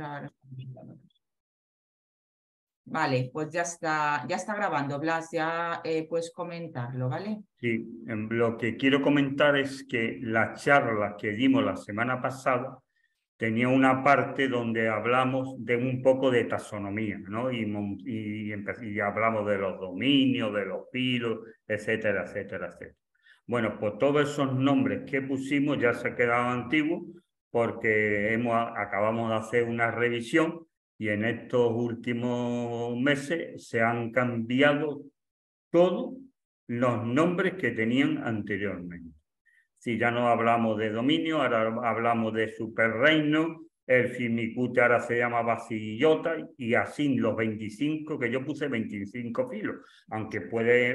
ahora vale, pues ya está grabando, Blas, ya puedes comentarlo, ¿vale? Sí, lo que quiero comentar es que la charla que dimos la semana pasada tenía una parte donde hablamos de un poco de taxonomía, ¿no? Y hablamos de los dominios, de los filos, etcétera, etcétera, etcétera. Bueno, pues todos esos nombres que pusimos ya se quedaban antiguos porque acabamos de hacer una revisión y en estos últimos meses se han cambiado todos los nombres que tenían anteriormente. Si ya no hablamos de dominio, ahora hablamos de superreino, el Firmicute ahora se llama Basillota y así los 25, que yo puse 25 filos, aunque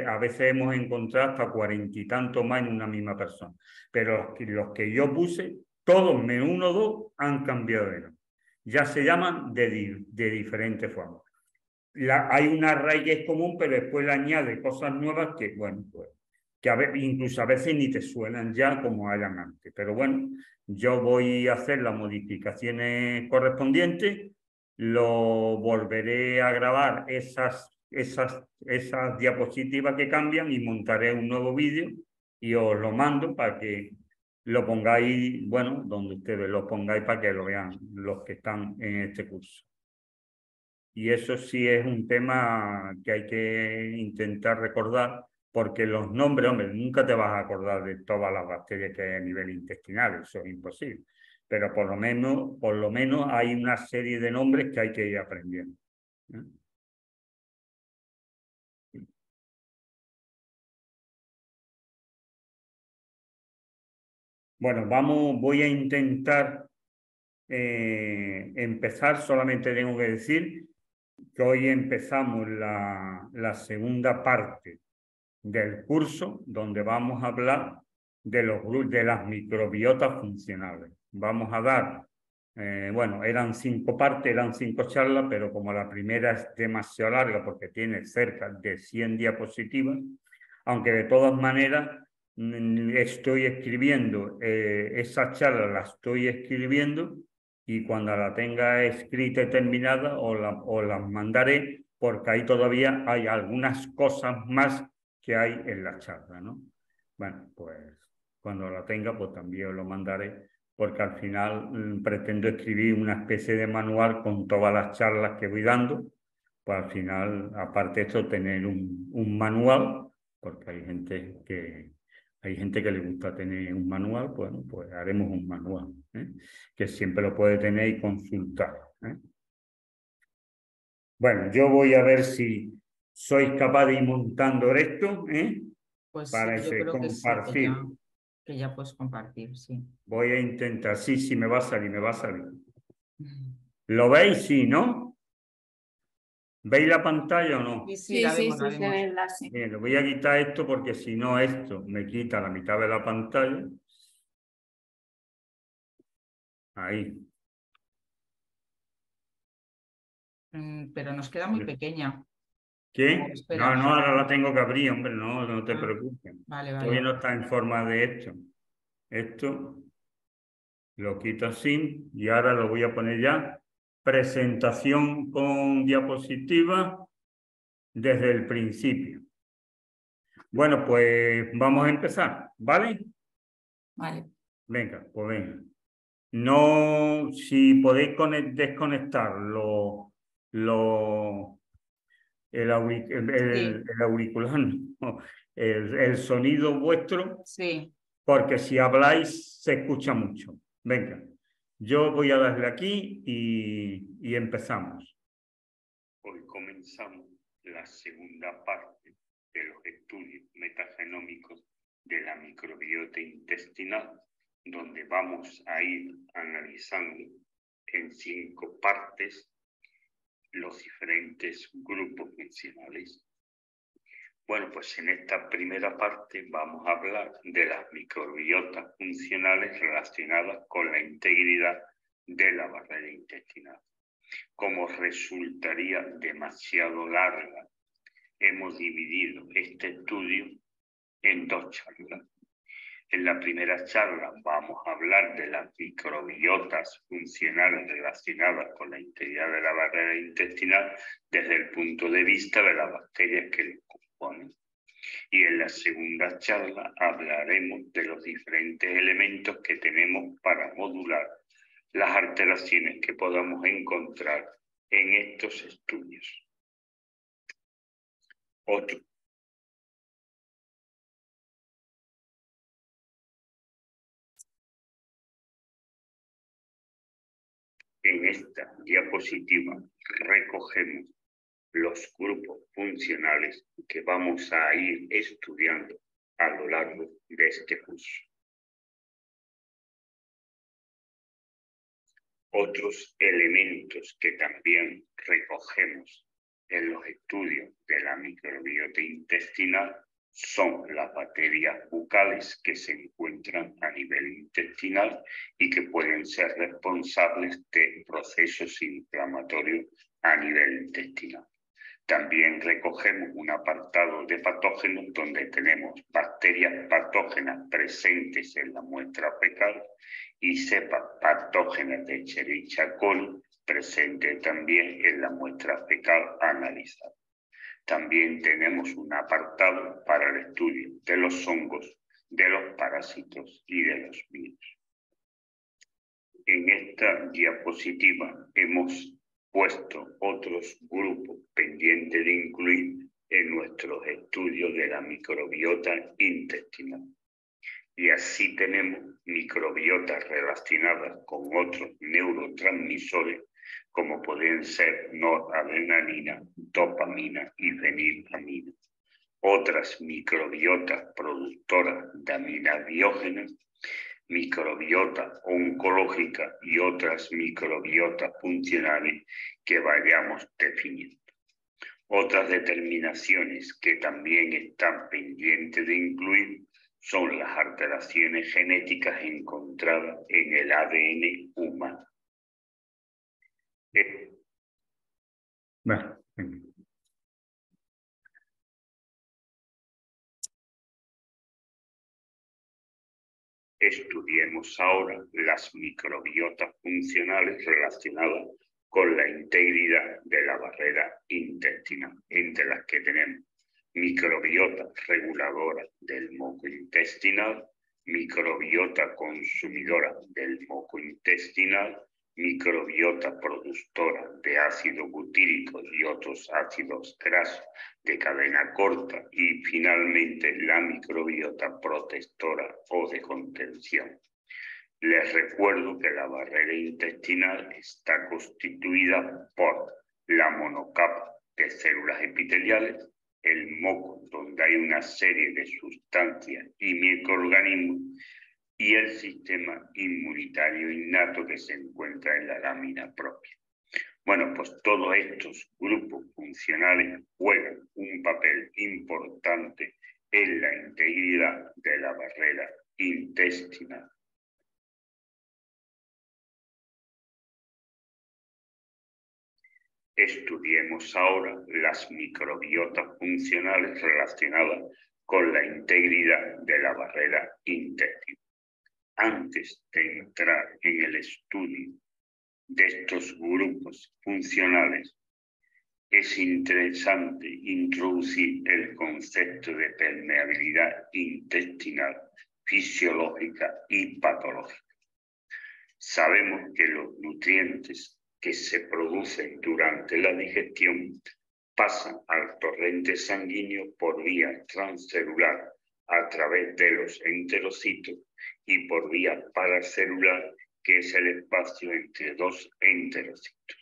a veces hemos encontrado hasta 40 y tantos más en una misma persona. Pero los que yo puse, todos menos uno o dos, han cambiado de nombre. Ya se llaman de diferentes formas. Hay una raíz que es común, pero después le añade cosas nuevas que, bueno, pues que incluso a veces ni te suenan ya como eran antes. Pero bueno, yo voy a hacer las modificaciones correspondientes, lo volveré a grabar esas diapositivas que cambian y montaré un nuevo vídeo y os lo mando para que lo pongáis, bueno, donde ustedes lo pongáis para que lo vean los que están en este curso. Y eso sí es un tema que hay que intentar recordar, porque los nombres, hombre, nunca te vas a acordar de todas las bacterias que hay a nivel intestinal, eso es imposible. Pero por lo menos hay una serie de nombres que hay que ir aprendiendo. Bueno, voy a intentar empezar, solamente tengo que decir que hoy empezamos la segunda parte del curso, donde vamos a hablar de las microbiotas funcionales. Vamos a dar, bueno, eran 5 partes, eran 5 charlas, pero como la primera es demasiado larga porque tiene cerca de 100 diapositivas, aunque de todas maneras estoy escribiendo, esa charla la estoy escribiendo y cuando la tenga escrita y terminada os la mandaré, porque ahí todavía hay algunas cosas más que hay en la charla, ¿no? Bueno, pues cuando la tenga, pues también os lo mandaré, porque al final pretendo escribir una especie de manual con todas las charlas que voy dando, pues al final, aparte de esto, tener un manual, porque hay gente que le gusta tener un manual, bueno, pues haremos un manual, que siempre lo puede tener y consultar. Bueno, yo voy a ver si sois capaz de ir montando esto, Pues para sí, yo creo que sí, compartir. que ya puedes compartir, sí. Voy a intentar, sí, me va a salir, me va a salir. ¿Lo veis? Sí, ¿no? ¿Veis la pantalla o no? Sí, la vemos, la vemos. Bien, le voy a quitar esto porque si no esto me quita la mitad de la pantalla. Ahí. Pero nos queda muy pequeña. ¿Qué? Espera. No, ahora la tengo que abrir, hombre, no te preocupes. Vale, Todavía vale. no está en forma de esto. Esto lo quito así y ahora lo voy a poner ya. Presentación con diapositiva desde el principio. Bueno, pues vamos a empezar, ¿vale? Vale. Venga, pues venga. No, si podéis desconectar el auricular, no, el sonido vuestro, Sí. porque si habláis se escucha mucho. Venga, yo voy a darle aquí y empezamos. Hoy comenzamos la segunda parte de los estudios metagenómicos de la microbiota intestinal, donde vamos a ir analizando en 5 partes los diferentes grupos funcionales. Bueno, pues en esta primera parte vamos a hablar de las microbiotas funcionales relacionadas con la integridad de la barrera intestinal. Como resultaría demasiado larga, hemos dividido este estudio en 2 charlas. En la primera charla vamos a hablar de las microbiotas funcionales relacionadas con la integridad de la barrera intestinal desde el punto de vista de las bacterias que lo componen. Y en la segunda charla hablaremos de los diferentes elementos que tenemos para modular las alteraciones que podamos encontrar en estos estudios. Otro. En esta diapositiva recogemos los grupos funcionales que vamos a ir estudiando a lo largo de este curso. Otros elementos que también recogemos en los estudios de la microbiota intestinal son las bacterias bucales que se encuentran a nivel intestinal y que pueden ser responsables de procesos inflamatorios a nivel intestinal. También recogemos un apartado de patógenos donde tenemos bacterias patógenas presentes en la muestra fecal y cepas patógenas de Escherichia coli presentes también en la muestra fecal analizada. También tenemos un apartado para el estudio de los hongos, de los parásitos y de los virus. En esta diapositiva hemos puesto otros grupos pendientes de incluir en nuestros estudios de la microbiota intestinal. Y así tenemos microbiotas relacionadas con otros neurotransmisores como pueden ser noradrenalina, dopamina y fenilamina. Otras microbiotas productoras de aminobiógenas, microbiota oncológica y otras microbiotas funcionales que vayamos definiendo. Otras determinaciones que también están pendientes de incluir son las alteraciones genéticas encontradas en el ADN humano. Bueno. Estudiemos ahora las microbiotas funcionales relacionadas con la integridad de la barrera intestinal, entre las que tenemos microbiota reguladora del moco intestinal, microbiota consumidora del moco intestinal, microbiota productora de ácido butírico y otros ácidos grasos de cadena corta y finalmente la microbiota protectora o de contención. Les recuerdo que la barrera intestinal está constituida por la monocapa de células epiteliales, el moco, donde hay una serie de sustancias y microorganismos, y el sistema inmunitario innato que se encuentra en la lámina propia. Bueno, pues todos estos grupos funcionales juegan un papel importante en la integridad de la barrera intestinal. Estudiemos ahora las microbiotas funcionales relacionadas con la integridad de la barrera intestinal. Antes de entrar en el estudio de estos grupos funcionales, es interesante introducir el concepto de permeabilidad intestinal, fisiológica y patológica. Sabemos que los nutrientes que se producen durante la digestión pasan al torrente sanguíneo por vía transcelular a través de los enterocitos y por vía paracelular, que es el espacio entre dos enterocitos.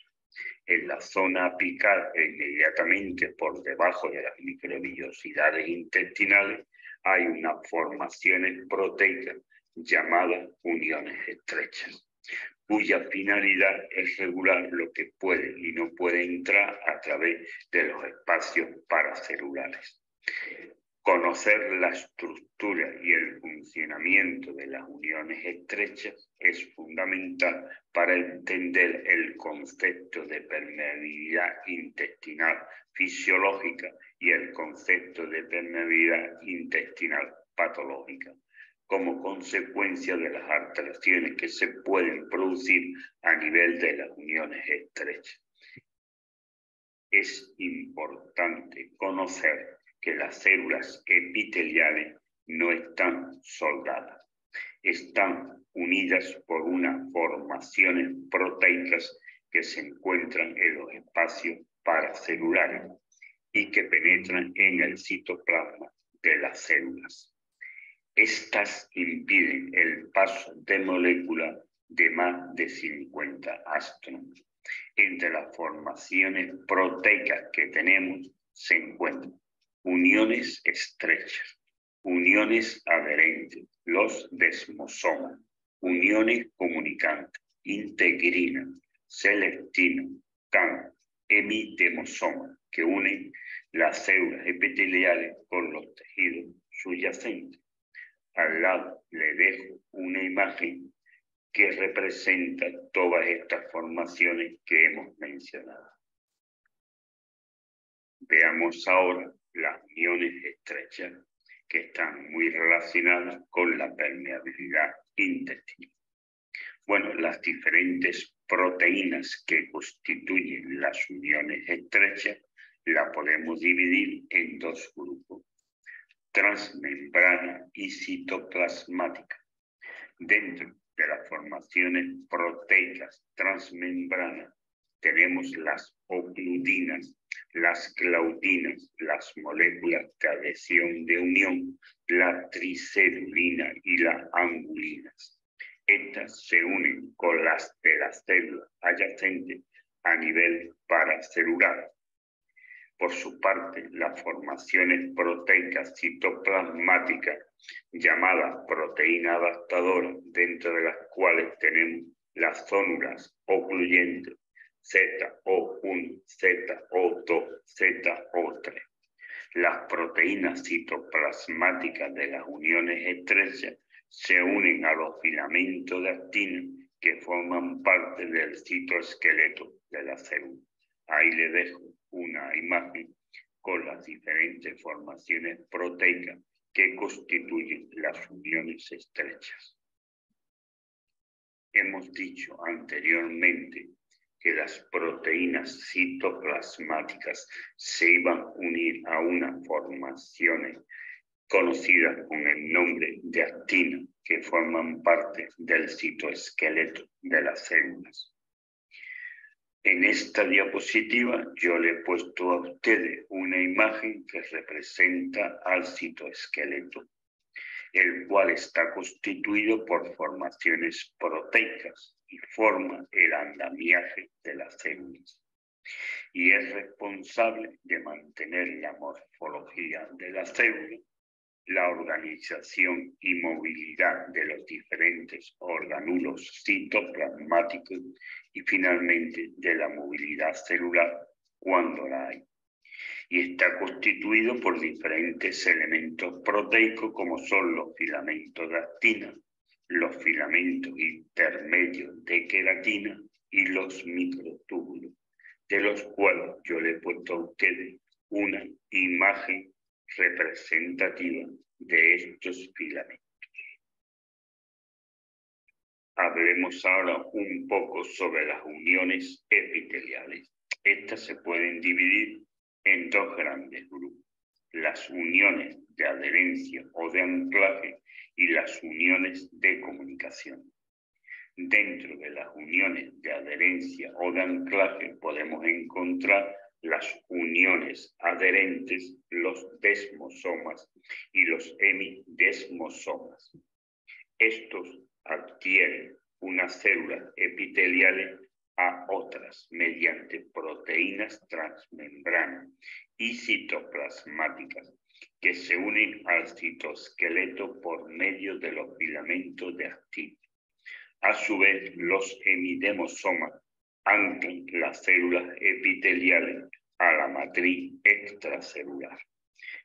En la zona apical e inmediatamente por debajo de las microvellosidades intestinales hay unas formaciones proteicas llamadas uniones estrechas, cuya finalidad es regular lo que puede y no puede entrar a través de los espacios paracelulares. Conocer la estructura y el funcionamiento de las uniones estrechas es fundamental para entender el concepto de permeabilidad intestinal fisiológica y el concepto de permeabilidad intestinal patológica. como consecuencia de las alteraciones que se pueden producir a nivel de las uniones estrechas. Es importante conocer que las células epiteliales no están soldadas, están unidas por unas formaciones proteicas que se encuentran en los espacios paracelulares y que penetran en el citoplasma de las células. Estas impiden el paso de moléculas de más de 50 angstroms. Entre las formaciones proteicas que tenemos se encuentran uniones estrechas, uniones adherentes, los desmosomas, uniones comunicantes, integrina, selectina, CAM, hemidemosoma, que unen las células epiteliales con los tejidos subyacentes. Al lado le dejo una imagen que representa todas estas formaciones que hemos mencionado. Veamos ahora las uniones estrechas, que están muy relacionadas con la permeabilidad intestinal. Bueno, las diferentes proteínas que constituyen las uniones estrechas las podemos dividir en dos grupos: transmembrana y citoplasmática. Dentro de las formaciones proteicas transmembranas tenemos las ocludinas, las claudinas, las moléculas de adhesión de unión, la tricelulina y las angulinas. Estas se unen con las de las células adyacentes a nivel paracelular. Por su parte, las formaciones proteicas citoplasmáticas, llamadas proteínas adaptadoras, dentro de las cuales tenemos las zónulas ocluyentes ZO1, ZO2, ZO3. Las proteínas citoplasmáticas de las uniones estrechas se unen a los filamentos de actina que forman parte del citoesqueleto de la célula. Ahí le dejo una imagen con las diferentes formaciones proteicas que constituyen las uniones estrechas. Hemos dicho anteriormente que las proteínas citoplasmáticas se iban a unir a unas formaciones conocidas con el nombre de actina, que forman parte del citoesqueleto de las células. En esta diapositiva yo le he puesto a ustedes una imagen que representa al citoesqueleto, el cual está constituido por formaciones proteicas y forma el andamiaje de las células. Y es responsable de mantener la morfología de la célula, la organización y movilidad de los diferentes organulos citoplasmáticos y finalmente de la movilidad celular cuando la hay. Y está constituido por diferentes elementos proteicos como son los filamentos de actina, los filamentos intermedios de queratina y los microtúbulos, de los cuales yo le he puesto a ustedes una imagen representativa de estos filamentos. Hablemos ahora un poco sobre las uniones epiteliales. Estas se pueden dividir en dos grandes grupos: las uniones de adherencia o de anclaje y las uniones de comunicación. Dentro de las uniones de adherencia o de anclaje podemos encontrar las uniones adherentes, los desmosomas y los hemidesmosomas. Estos adquieren unas células epiteliales a otras mediante proteínas transmembranas y citoplasmáticas que se unen al citoesqueleto por medio de los filamentos de actina. A su vez, los hemidemosomas anclan las células epiteliales a la matriz extracelular.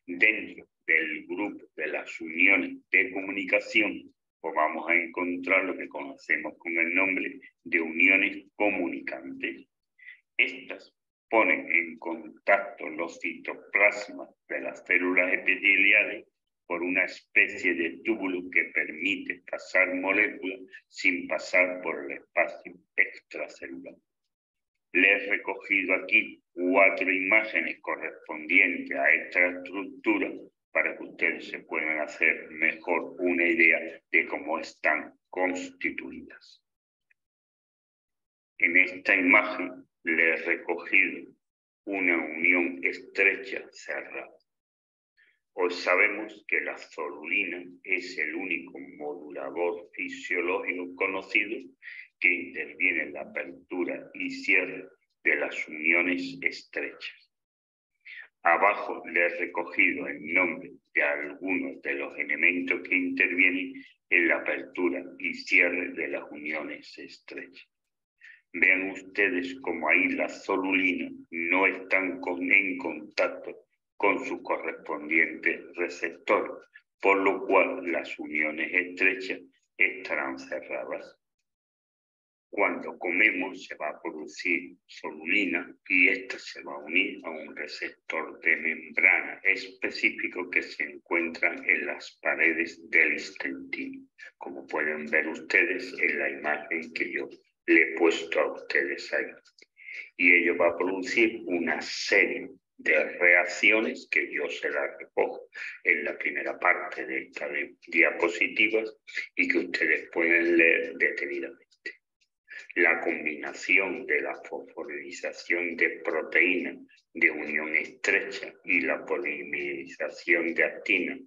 Dentro del grupo de las uniones de comunicación, pues vamos a encontrar lo que conocemos con el nombre de uniones comunicantes. Estas ponen en contacto los citoplasmas de las células epiteliales por una especie de túbulo que permite pasar moléculas sin pasar por el espacio extracelular. Le he recogido aquí 4 imágenes correspondientes a esta estructura para que ustedes se puedan hacer mejor una idea de cómo están constituidas. En esta imagen le he recogido una unión estrecha cerrada. Hoy sabemos que la zonulina es el único modulador fisiológico conocido que interviene en la apertura y cierre de las uniones estrechas. Abajo le he recogido el nombre de algunos de los elementos que intervienen en la apertura y cierre de las uniones estrechas. Vean ustedes cómo ahí la zonulina no están en contacto con su correspondiente receptor, por lo cual las uniones estrechas estarán cerradas. Cuando comemos se va a producir zonulina y esta se va a unir a un receptor de membrana específico que se encuentra en las paredes del intestino, como pueden ver ustedes en la imagen que yo le he puesto a ustedes ahí. Y ello va a producir una serie de reacciones que yo se las recojo en la primera parte de esta diapositiva y que ustedes pueden leer detenidamente. La combinación de la fosforilización de proteínas de unión estrecha y la polimerización de actina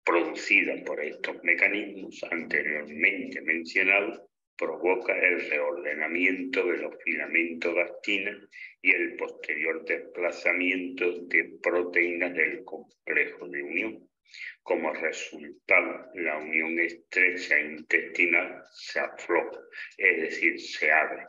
producida por estos mecanismos anteriormente mencionados provoca el reordenamiento de los filamentos de actina y el posterior desplazamiento de proteínas del complejo de unión. Como resultado, la unión estrecha intestinal se afloja, es decir, se abre.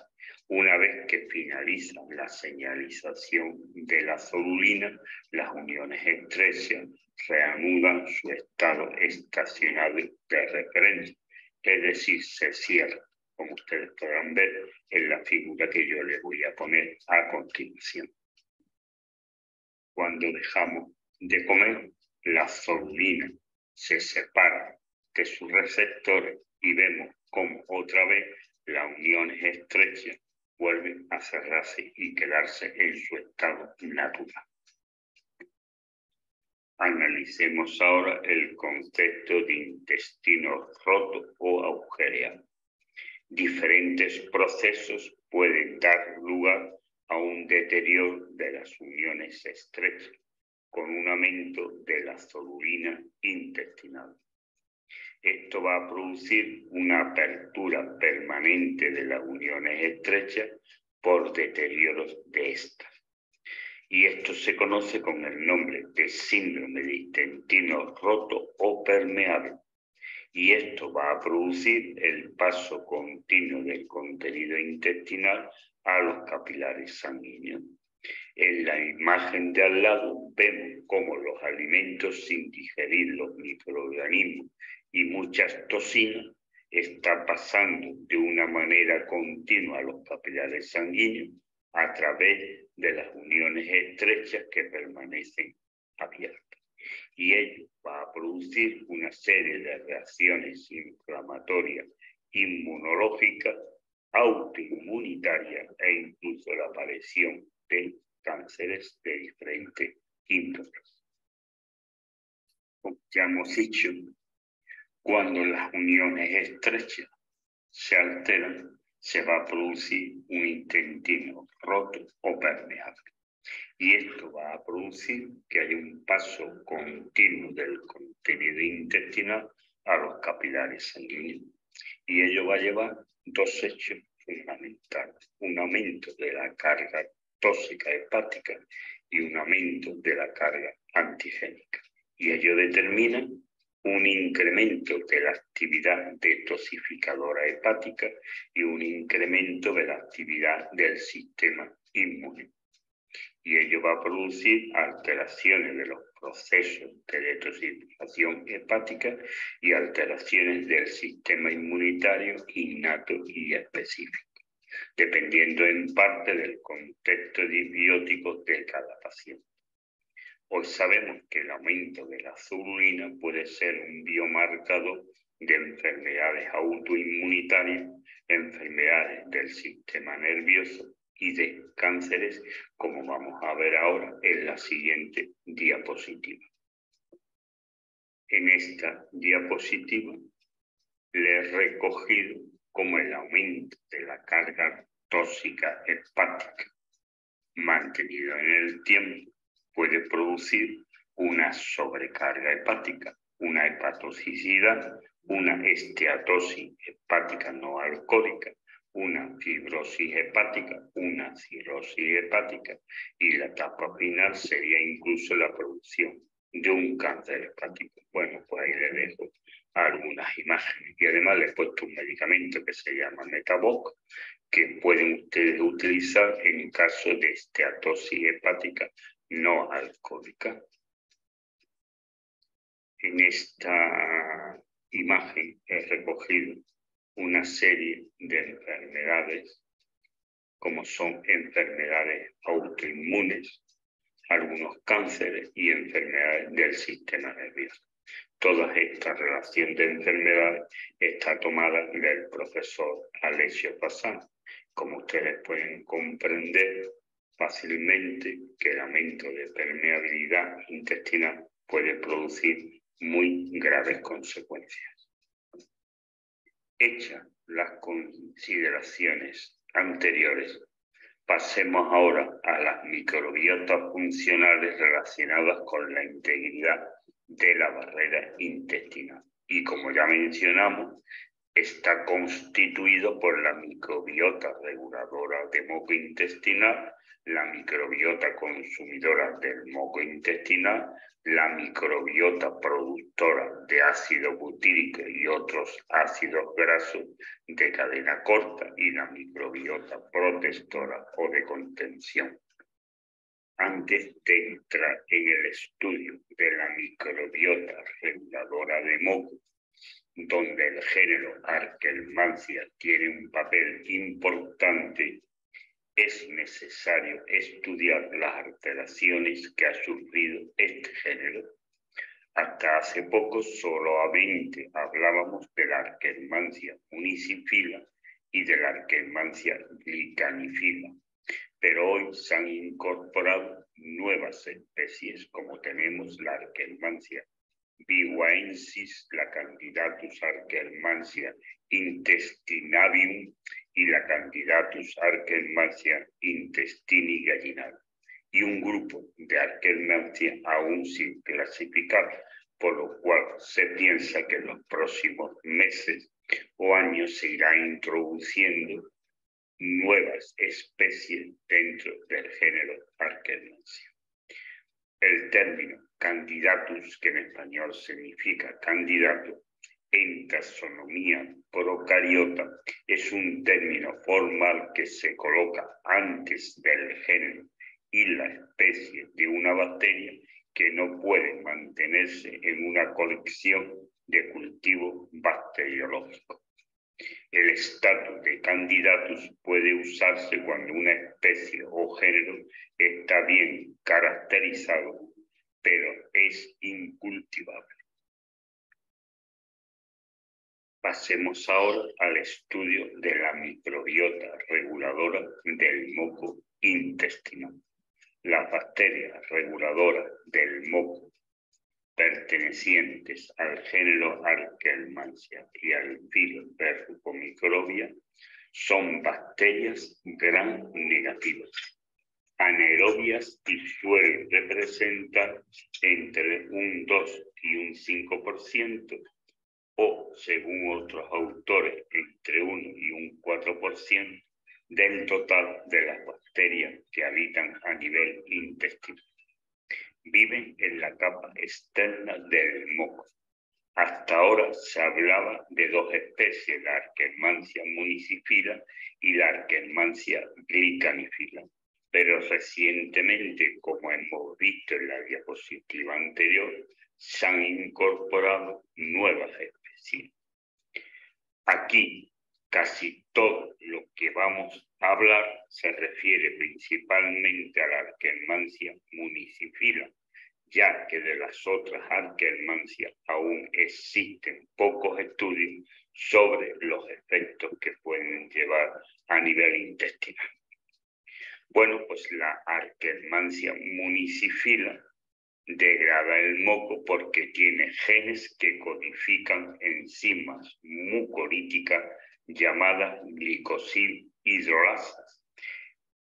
Una vez que finaliza la señalización de la zonulina, las uniones estrechas reanudan su estado estacionario de referencia, es decir, se cierran, como ustedes podrán ver en la figura que yo les voy a poner a continuación. Cuando dejamos de comer, la zonulina se separa de sus receptores y vemos cómo otra vez las uniones estrechas vuelven a cerrarse y quedarse en su estado natural. Analicemos ahora el concepto de intestino roto o agujereado. Diferentes procesos pueden dar lugar a un deterioro de las uniones estrechas, con un aumento de la zonulina intestinal. Esto va a producir una apertura permanente de las uniones estrechas por deterioros de estas. Y esto se conoce con el nombre de síndrome de intestino roto o permeable. Y esto va a producir el paso continuo del contenido intestinal a los capilares sanguíneos. En la imagen de al lado vemos cómo los alimentos sin digerir los microorganismos y muchas toxinas están pasando de una manera continua a los capilares sanguíneos a través de las uniones estrechas que permanecen abiertas. Y ello va a producir una serie de reacciones inflamatorias, inmunológicas, autoinmunitarias e incluso la aparición de cánceres de diferentes índoles. Como ya hemos dicho, cuando las uniones estrechas se alteran, se va a producir un intestino roto o permeable. Y esto va a producir que haya un paso continuo del contenido intestinal a los capilares sanguíneos. Y ello va a llevar dos hechos fundamentales: un aumento de la carga tóxica hepática y un aumento de la carga antigénica. Y ello determina un incremento de la actividad detoxificadora hepática y un incremento de la actividad del sistema inmune. Y ello va a producir alteraciones de los procesos de detoxificación hepática y alteraciones del sistema inmunitario innato y específico, dependiendo en parte del contexto biótico de cada paciente. Hoy sabemos que el aumento de la zululina puede ser un biomarcador de enfermedades autoinmunitarias, enfermedades del sistema nervioso y de cánceres, como vamos a ver ahora en la siguiente diapositiva. En esta diapositiva le he recogido cómo el aumento de la carga tóxica hepática mantenido en el tiempo puede producir una sobrecarga hepática, una hepatotoxicidad, una esteatosis hepática no alcohólica, una fibrosis hepática, una cirrosis hepática, y la etapa final sería incluso la producción de un cáncer hepático. Bueno, pues ahí le dejo algunas imágenes. Y además le he puesto un medicamento que se llama Metaboc, que pueden ustedes utilizar en caso de esteatosis hepática no alcohólica. En esta imagen he recogido una serie de enfermedades, como son enfermedades autoinmunes, algunos cánceres y enfermedades del sistema nervioso. Toda esta relación de enfermedades está tomada del profesor Alessio Fasano. Como ustedes pueden comprender fácilmente, que el aumento de permeabilidad intestinal puede producir muy graves consecuencias. Hechas las consideraciones anteriores, pasemos ahora a las microbiotas funcionales relacionadas con la integridad de la barrera intestinal. Y como ya mencionamos, está constituido por la microbiota reguladora de moco intestinal, la microbiota consumidora del moco intestinal, la microbiota productora de ácido butírico y otros ácidos grasos de cadena corta y la microbiota protectora o de contención. Antes de entrar en el estudio de la microbiota reguladora de moco, donde el género Arkelmansia tiene un papel importante, es necesario estudiar las alteraciones que ha sufrido este género. Hasta hace poco, solamente hablábamos de la Arkelmansia municifila y de la Arkelmansia glicanifila, pero hoy se han incorporado nuevas especies, como tenemos la Arkelmansia biwaensis, la Candidatus arkelmansia intestinavium y la Candidatus arkelmansia intestini gallinal, y un grupo de Arkelmansia aún sin clasificar, por lo cual se piensa que en los próximos meses o años se irá introduciendo nuevas especies dentro del género Arkelmansia. El término Candidatus, que en español significa candidato, en taxonomía procariota, es un término formal que se coloca antes del género y la especie de una bacteria que no puede mantenerse en una colección de cultivo bacteriológico. El estatus de Candidatus puede usarse cuando una especie o género está bien caracterizado, pero es incultivable. Pasemos ahora al estudio de la microbiota reguladora del moco intestinal. Las bacterias reguladoras del moco pertenecientes al género Arkelmansia y al filo Verrucomicrobia son bacterias gram negativas, anaerobias, y suelen representar entre un 2 y un 5%, o, según otros autores, entre 1 y un 4% del total de las bacterias que habitan a nivel intestinal. Viven en la capa externa del moco. Hasta ahora se hablaba de dos especies, la Arkelmansia municifila y la Arkelmansia glicanifila, pero recientemente, como hemos visto en la diapositiva anterior, se han incorporado nuevas especies. Aquí casi todo lo que vamos a hablar se refiere principalmente a la Arkelmansia municifila, ya que de las otras arquealmancias aún existen pocos estudios sobre los efectos que pueden llevar a nivel intestinal. Bueno, pues la arquealmancia municifila degrada el moco porque tiene genes que codifican enzimas mucolíticas llamadas glicosilhidrolasas,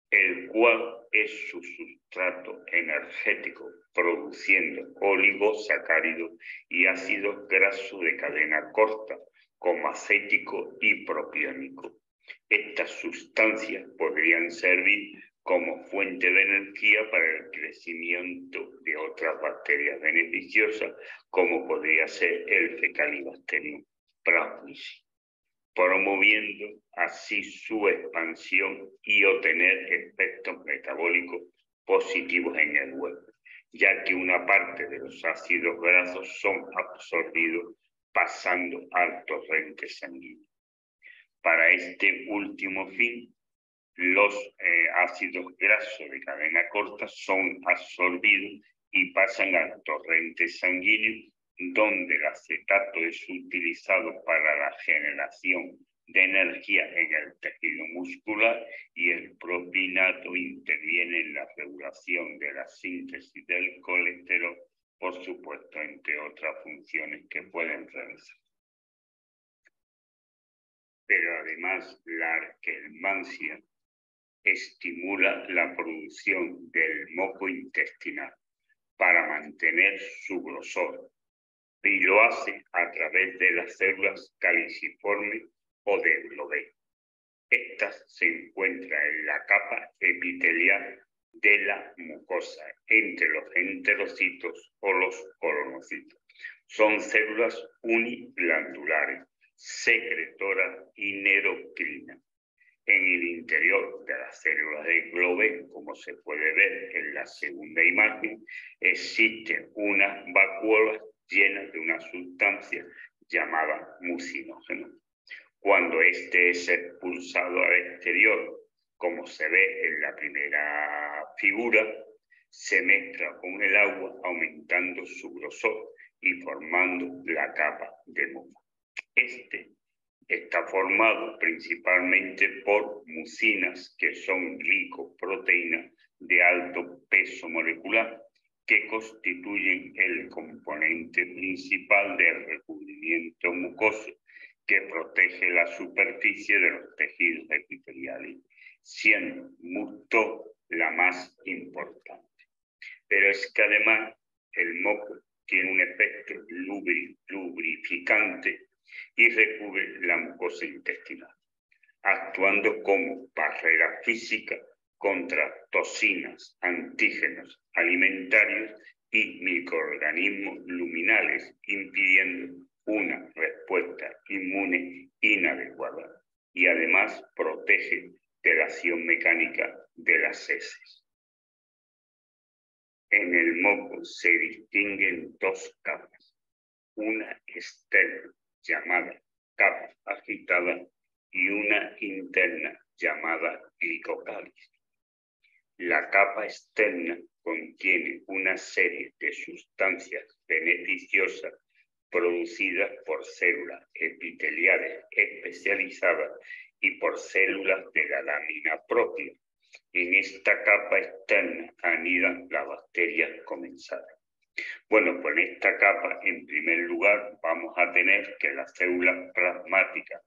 el cual es su sustrato energético, produciendo oligosacáridos y ácidos grasos de cadena corta, como acético y propiónico. Estas sustancias podrían servir como fuente de energía para el crecimiento de otras bacterias beneficiosas, como podría ser el Fecalibacterium plasmodium, promoviendo así su expansión y obtener efectos metabólicos positivos en el huevo, ya que una parte de los ácidos grasos son absorbidos pasando al torrente sanguíneo. Para este último fin, los ácidos grasos de cadena corta son absorbidos y pasan al torrente sanguíneo, donde el acetato es utilizado para la generación de energía en el tejido muscular y el propinato interviene en la regulación de la síntesis del colesterol, por supuesto, entre otras funciones que pueden realizar. Pero además la arquealmancia estimula la producción del moco intestinal para mantener su grosor y lo hace a través de las células caliciformes o de globé. Estas se encuentran en la capa epitelial de la mucosa, entre los enterocitos o los colonocitos. Son células uniglandulares, secretoras y nerocrinas. En el interior de las células de globé, como se puede ver en la segunda imagen, existen unas vacuolas llenas de una sustancia llamada mucinógeno. Cuando este es expulsado al exterior, como se ve en la primera figura, se mezcla con el agua, aumentando su grosor y formando la capa de moco. Este está formado principalmente por mucinas, que son glicoproteínas de alto peso molecular, que constituyen el componente principal del recubrimiento mucoso, que protege la superficie de los tejidos epiteliales, siendo mucho la más importante. Pero es que además el moco tiene un efecto lubrificante y recubre la mucosa intestinal, actuando como barrera física contra toxinas, antígenos alimentarios y microorganismos luminales, impidiendo una respuesta inmune inadecuada y además protege de la acción mecánica de las heces. En el moco se distinguen dos capas, una externa llamada capa agitada y una interna llamada glicocálice. La capa externa contiene una serie de sustancias beneficiosas producidas por células epiteliales especializadas y por células de la lámina propia. En esta capa externa anidan las bacterias comensales. Bueno, pues en esta capa, en primer lugar, vamos a tener que las células plasmáticas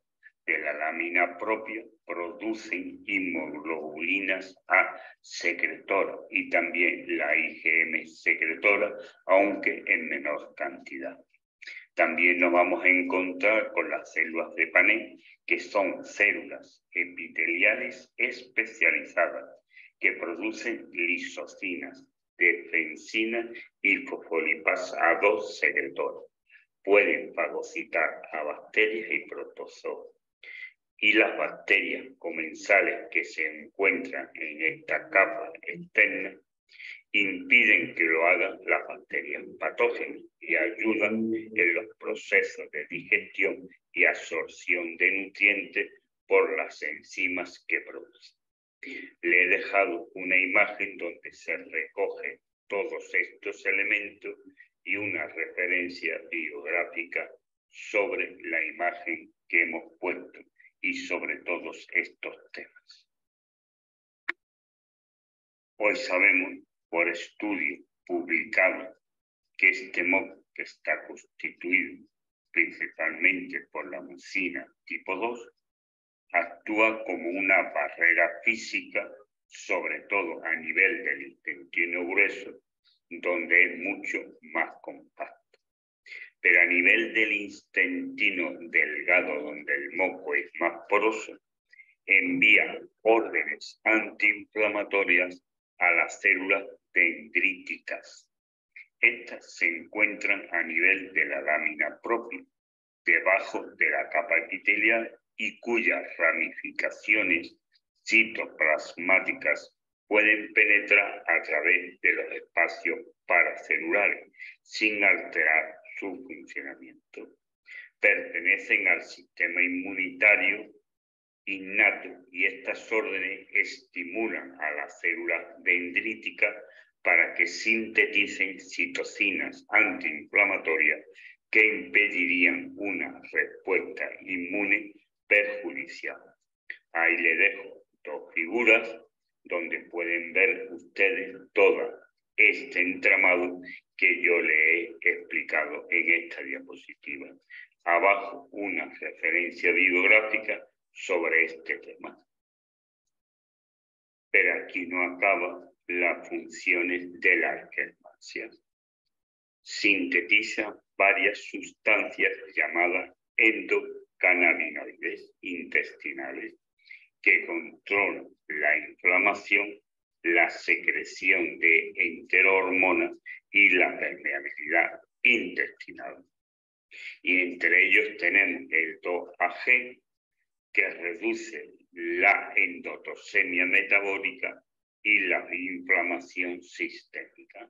de la lámina propia producen inmunoglobulinas A secretora y también la IgM secretora, aunque en menor cantidad. También nos vamos a encontrar con las células de Panet, que son células epiteliales especializadas que producen lisocinas, defensina y fosfolipasa A2 secretora. Pueden fagocitar a bacterias y protozoos. Y las bacterias comensales que se encuentran en esta capa externa impiden que lo hagan las bacterias patógenas y ayudan en los procesos de digestión y absorción de nutrientes por las enzimas que producen. Le he dejado una imagen donde se recoge todos estos elementos y una referencia biográfica sobre la imagen que hemos puesto y sobre todos estos temas. Hoy sabemos por estudios publicados que este MOC, que está constituido principalmente por la mucina tipo 2, actúa como una barrera física, sobre todo a nivel del intestino grueso, donde es mucho más compacto. Pero a nivel del intestino delgado, donde el moco es más poroso, envía órdenes antiinflamatorias a las células dendríticas. Estas se encuentran a nivel de la lámina propia, debajo de la capa epitelial, y cuyas ramificaciones citoplasmáticas pueden penetrar a través de los espacios paracelulares sin alterar su funcionamiento. Pertenecen al sistema inmunitario innato y estas órdenes estimulan a las células dendríticas para que sinteticen citocinas antiinflamatorias que impedirían una respuesta inmune perjudicial. Ahí le dejo dos figuras donde pueden ver ustedes todo este entramado que yo le he explicado en esta diapositiva. Abajo una referencia bibliográfica sobre este tema. Pero aquí no acaba las funciones de la Akkermansia. Sintetiza varias sustancias llamadas endocannabinoides intestinales que controlan la inflamación, la secreción de enterohormonas y la permeabilidad intestinal. Y entre ellos tenemos el 2-AG, que reduce la endotoxemia metabólica y la inflamación sistémica.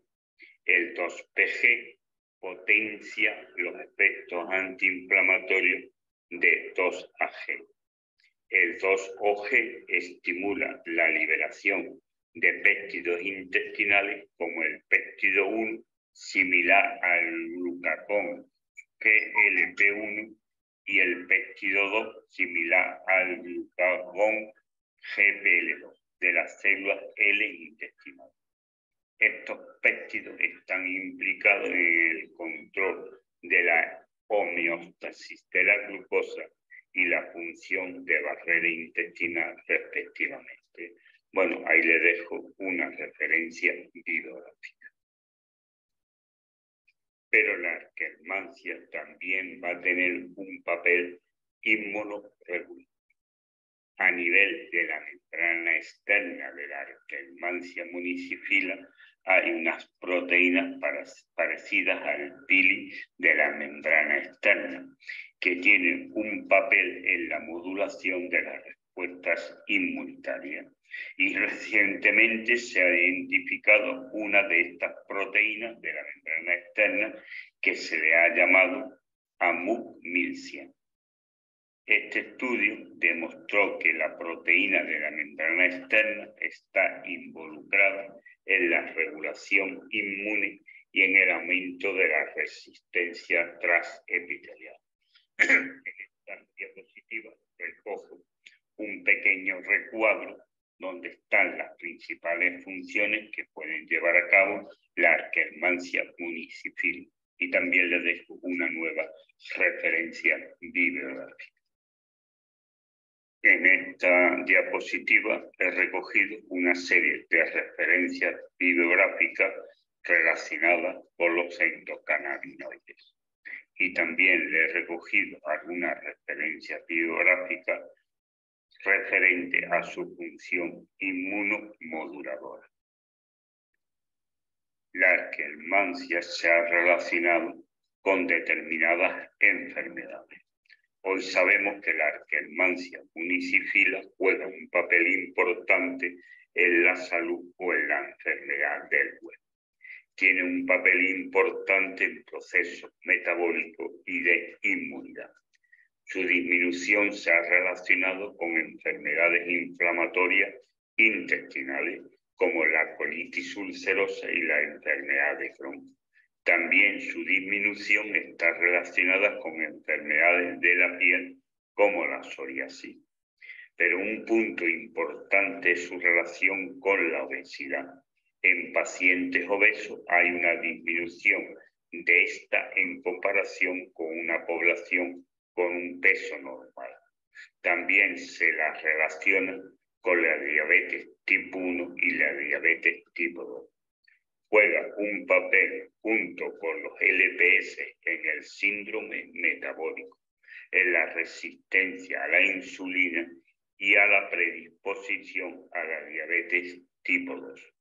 El 2-PG potencia los efectos antiinflamatorios de 2-AG. El 2-OG estimula la liberación de péptidos intestinales como el péptido 1, similar al glucagón GLP-1, y el péptido 2, similar al glucagón GPL2, de las células L intestinales. Estos péptidos están implicados en el control de la homeostasis de la glucosa y la función de barrera intestinal respectivamente. Bueno, ahí le dejo una referencia bibliográfica. Pero la Akkermansia también va a tener un papel inmunoregulatorio. A nivel de la membrana externa de la Akkermansia municipila hay unas proteínas parecidas al pili de la membrana externa, que tienen un papel en la modulación de las respuestas inmunitarias. Y recientemente se ha identificado una de estas proteínas de la membrana externa que se le ha llamado AMUC1100. Este estudio demostró que la proteína de la membrana externa está involucrada en la regulación inmune y en el aumento de la resistencia transepitelial. En esta diapositiva recojo un pequeño recuadro donde están las principales funciones que pueden llevar a cabo la Akkermansia municipal. Y también les dejo una nueva referencia bibliográfica. En esta diapositiva he recogido una serie de referencias bibliográficas relacionadas con los endocannabinoides. Y también le he recogido algunas referencias bibliográficas referente a su función inmunomoduladora. La Akkermansia se ha relacionado con determinadas enfermedades. Hoy sabemos que la Akkermansia municipila juega un papel importante en la salud o en la enfermedad del hueso. Tiene un papel importante en procesos metabólicos y de inmunidad. Su disminución se ha relacionado con enfermedades inflamatorias intestinales, como la colitis ulcerosa y la enfermedad de Crohn. También su disminución está relacionada con enfermedades de la piel como la psoriasis. Pero un punto importante es su relación con la obesidad. En pacientes obesos hay una disminución de esta en comparación con una población con un peso normal. También se la relaciona con la diabetes tipo 1 y la diabetes tipo 2. Juega un papel junto con los LPS en el síndrome metabólico, en la resistencia a la insulina y a la predisposición a la diabetes tipo 2.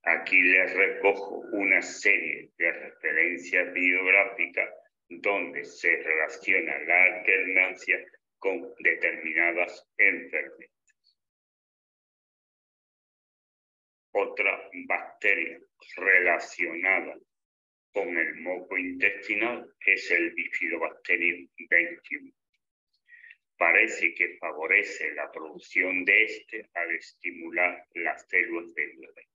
Aquí les recojo una serie de referencias bibliográficas donde se relaciona la Akkermansia con determinadas enfermedades. Otra bacteria relacionada con el moco intestinal es el Bifidobacterium 21. Parece que favorece la producción de este al estimular las células del bebé.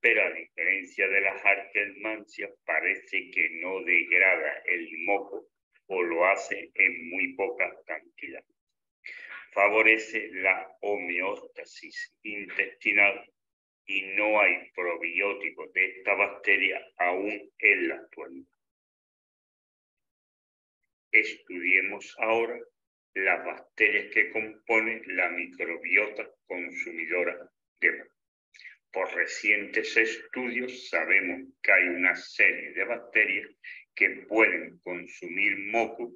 Pero a diferencia de las Akkermansias, parece que no degrada el moco o lo hace en muy poca cantidad. Favorece la homeostasis intestinal y no hay probióticos de esta bacteria aún en la actualidad. Estudiemos ahora las bacterias que componen la microbiota consumidora de moco. Por recientes estudios sabemos que hay una serie de bacterias que pueden consumir moco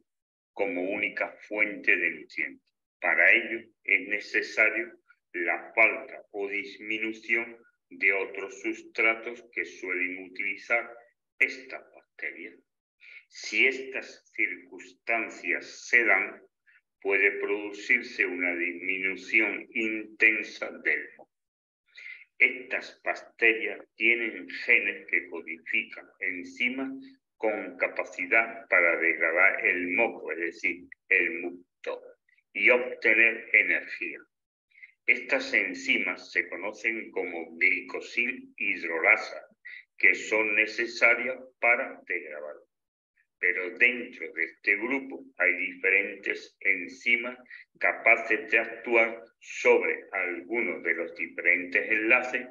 como única fuente de nutrientes. Para ello es necesario la falta o disminución de otros sustratos que suelen utilizar estas bacterias. Si estas circunstancias se dan, puede producirse una disminución intensa del moco. Estas bacterias tienen genes que codifican enzimas con capacidad para degradar el moco, es decir, el mucto, y obtener energía. Estas enzimas se conocen como glicosil hidrolasa, que son necesarias para degradar. Pero dentro de este grupo hay diferentes enzimas capaces de actuar sobre algunos de los diferentes enlaces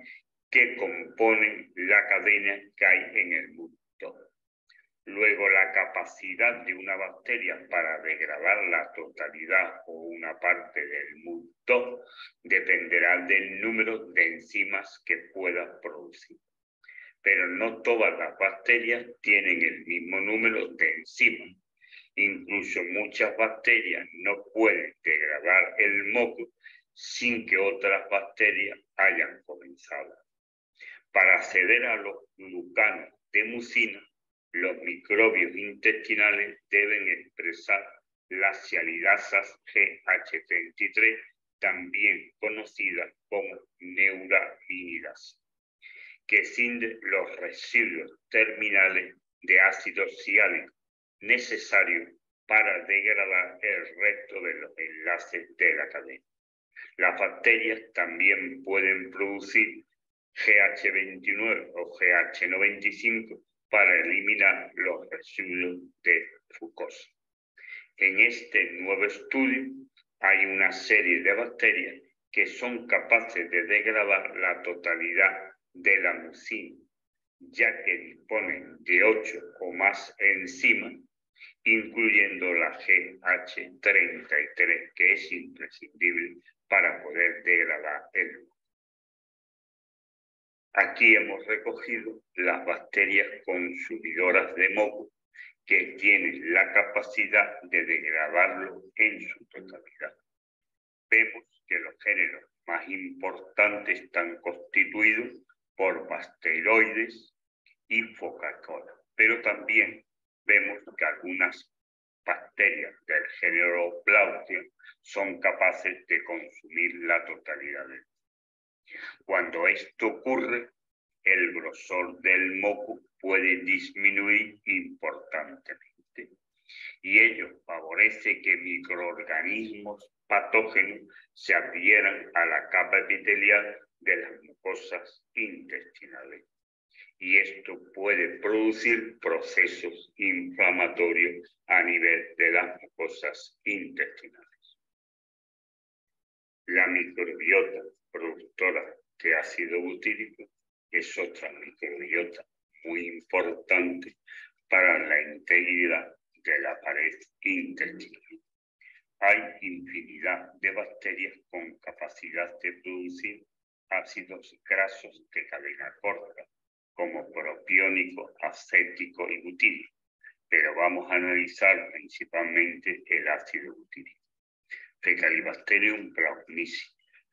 que componen la cadena que hay en el mucto. Luego, la capacidad de una bacteria para degradar la totalidad o una parte del mucto dependerá del número de enzimas que pueda producir. Pero no todas las bacterias tienen el mismo número de enzimas. Incluso muchas bacterias no pueden degradar el moco sin que otras bacterias hayan comenzado. Para acceder a los glucanos de mucina, los microbios intestinales deben expresar las sialidasas GH33, también conocidas como neuraminidasa, que cinde los residuos terminales de ácido siálico necesarios para degradar el resto de los enlaces de la cadena. Las bacterias también pueden producir GH29 o GH95 para eliminar los residuos de fucosa. En este nuevo estudio hay una serie de bacterias que son capaces de degradar la totalidad de la mucina, ya que disponen de 8 o más enzimas, incluyendo la GH33, que es imprescindible para poder degradar el moco. Aquí hemos recogido las bacterias consumidoras de moco que tienen la capacidad de degradarlo en su totalidad. Vemos que los géneros más importantes están constituidos por Bacteroides y Phocacola, pero también vemos que algunas bacterias del género Plautia son capaces de consumir la totalidad del moco. Cuando esto ocurre, el grosor del moco puede disminuir importantemente y ello favorece que microorganismos patógenos se adhieran a la capa epitelial de las mucosas mucosas intestinales. Y esto puede producir procesos inflamatorios a nivel de las mucosas intestinales. La microbiota productora de ácido butírico es otra microbiota muy importante para la integridad de la pared intestinal. Hay infinidad de bacterias con capacidad de producir ácidos grasos de cadena corta, como propiónico, acético y butírico, pero vamos a analizar principalmente el ácido butírico. Fecalibacterium prausnici,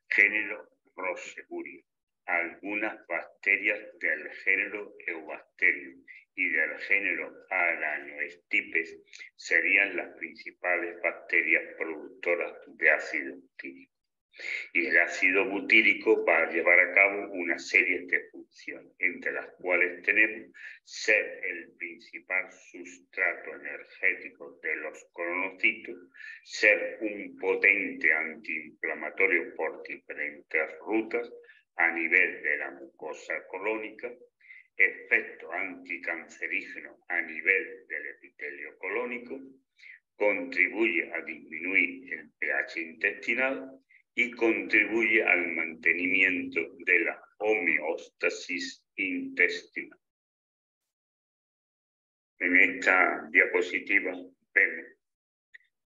género Roseburia, algunas bacterias del género Eubacterium y del género Aranoestipes serían las principales bacterias productoras de ácido butírico. Y el ácido butírico va a llevar a cabo una serie de funciones, entre las cuales tenemos ser el principal sustrato energético de los colonocitos, ser un potente antiinflamatorio por diferentes rutas a nivel de la mucosa colónica, efecto anticancerígeno a nivel del epitelio colónico, contribuye a disminuir el pH intestinal y contribuye al mantenimiento de la homeostasis intestinal. En esta diapositiva vemos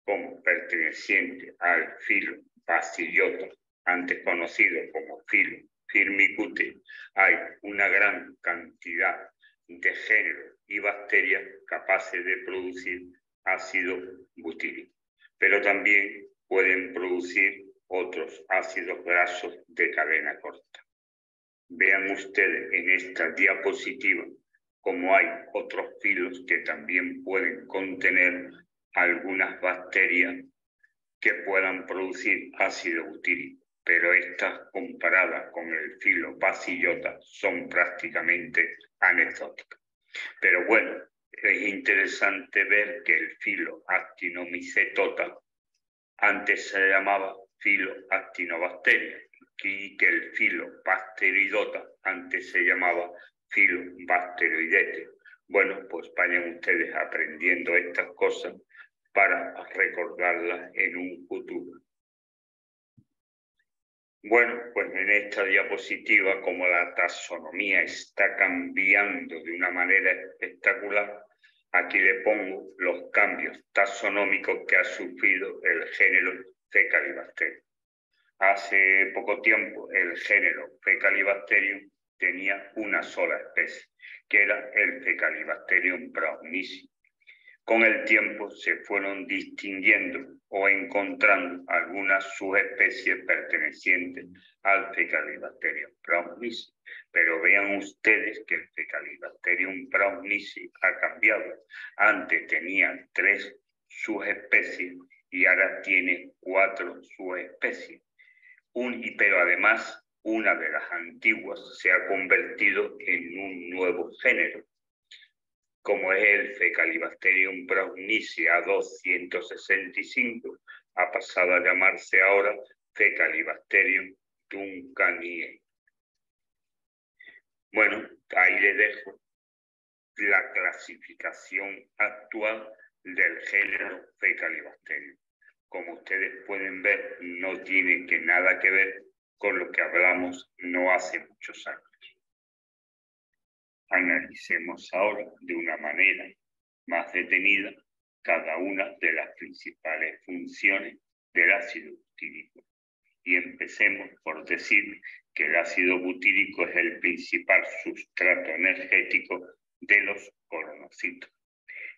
como perteneciente al filo Bacillota, antes conocido como filo Firmicutes, hay una gran cantidad de géneros y bacterias capaces de producir ácido butírico, pero también pueden producir otros ácidos grasos de cadena corta. Vean ustedes en esta diapositiva cómo hay otros filos que también pueden contener algunas bacterias que puedan producir ácido butírico, pero estas comparadas con el filo Bacillota son prácticamente anecdóticas. Pero bueno, es interesante ver que el filo Actinomycetota antes se llamaba filo Actinobacteria y que el filo Bacteroidota antes se llamaba filo Bacteroidetes. Bueno, pues vayan ustedes aprendiendo estas cosas para recordarlas en un futuro. Bueno, pues en esta diapositiva, como la taxonomía está cambiando de una manera espectacular, aquí le pongo los cambios taxonómicos que ha sufrido el género Fecalibacterium. Hace poco tiempo el género Fecalibacterium tenía una sola especie, que era el Fecalibacterium prausnici. Con el tiempo se fueron distinguiendo o encontrando algunas subespecies pertenecientes al Fecalibacterium prausnici. Pero vean ustedes que el Fecalibacterium prausnici ha cambiado. Antes tenía 3 subespecies y ahora tiene 4 subespecies. Pero además, una de las antiguas se ha convertido en un nuevo género, como es el Fecalibacterium prausnici A265, ha pasado a llamarse ahora Fecalibacterium duncanii. Bueno, ahí les dejo la clasificación actual del género Fecalibacterium. Como ustedes pueden ver, no tiene nada que ver con lo que hablamos no hace muchos años. Analicemos ahora de una manera más detenida cada una de las principales funciones del ácido butírico. Y empecemos por decir que el ácido butírico es el principal sustrato energético de los colonocitos.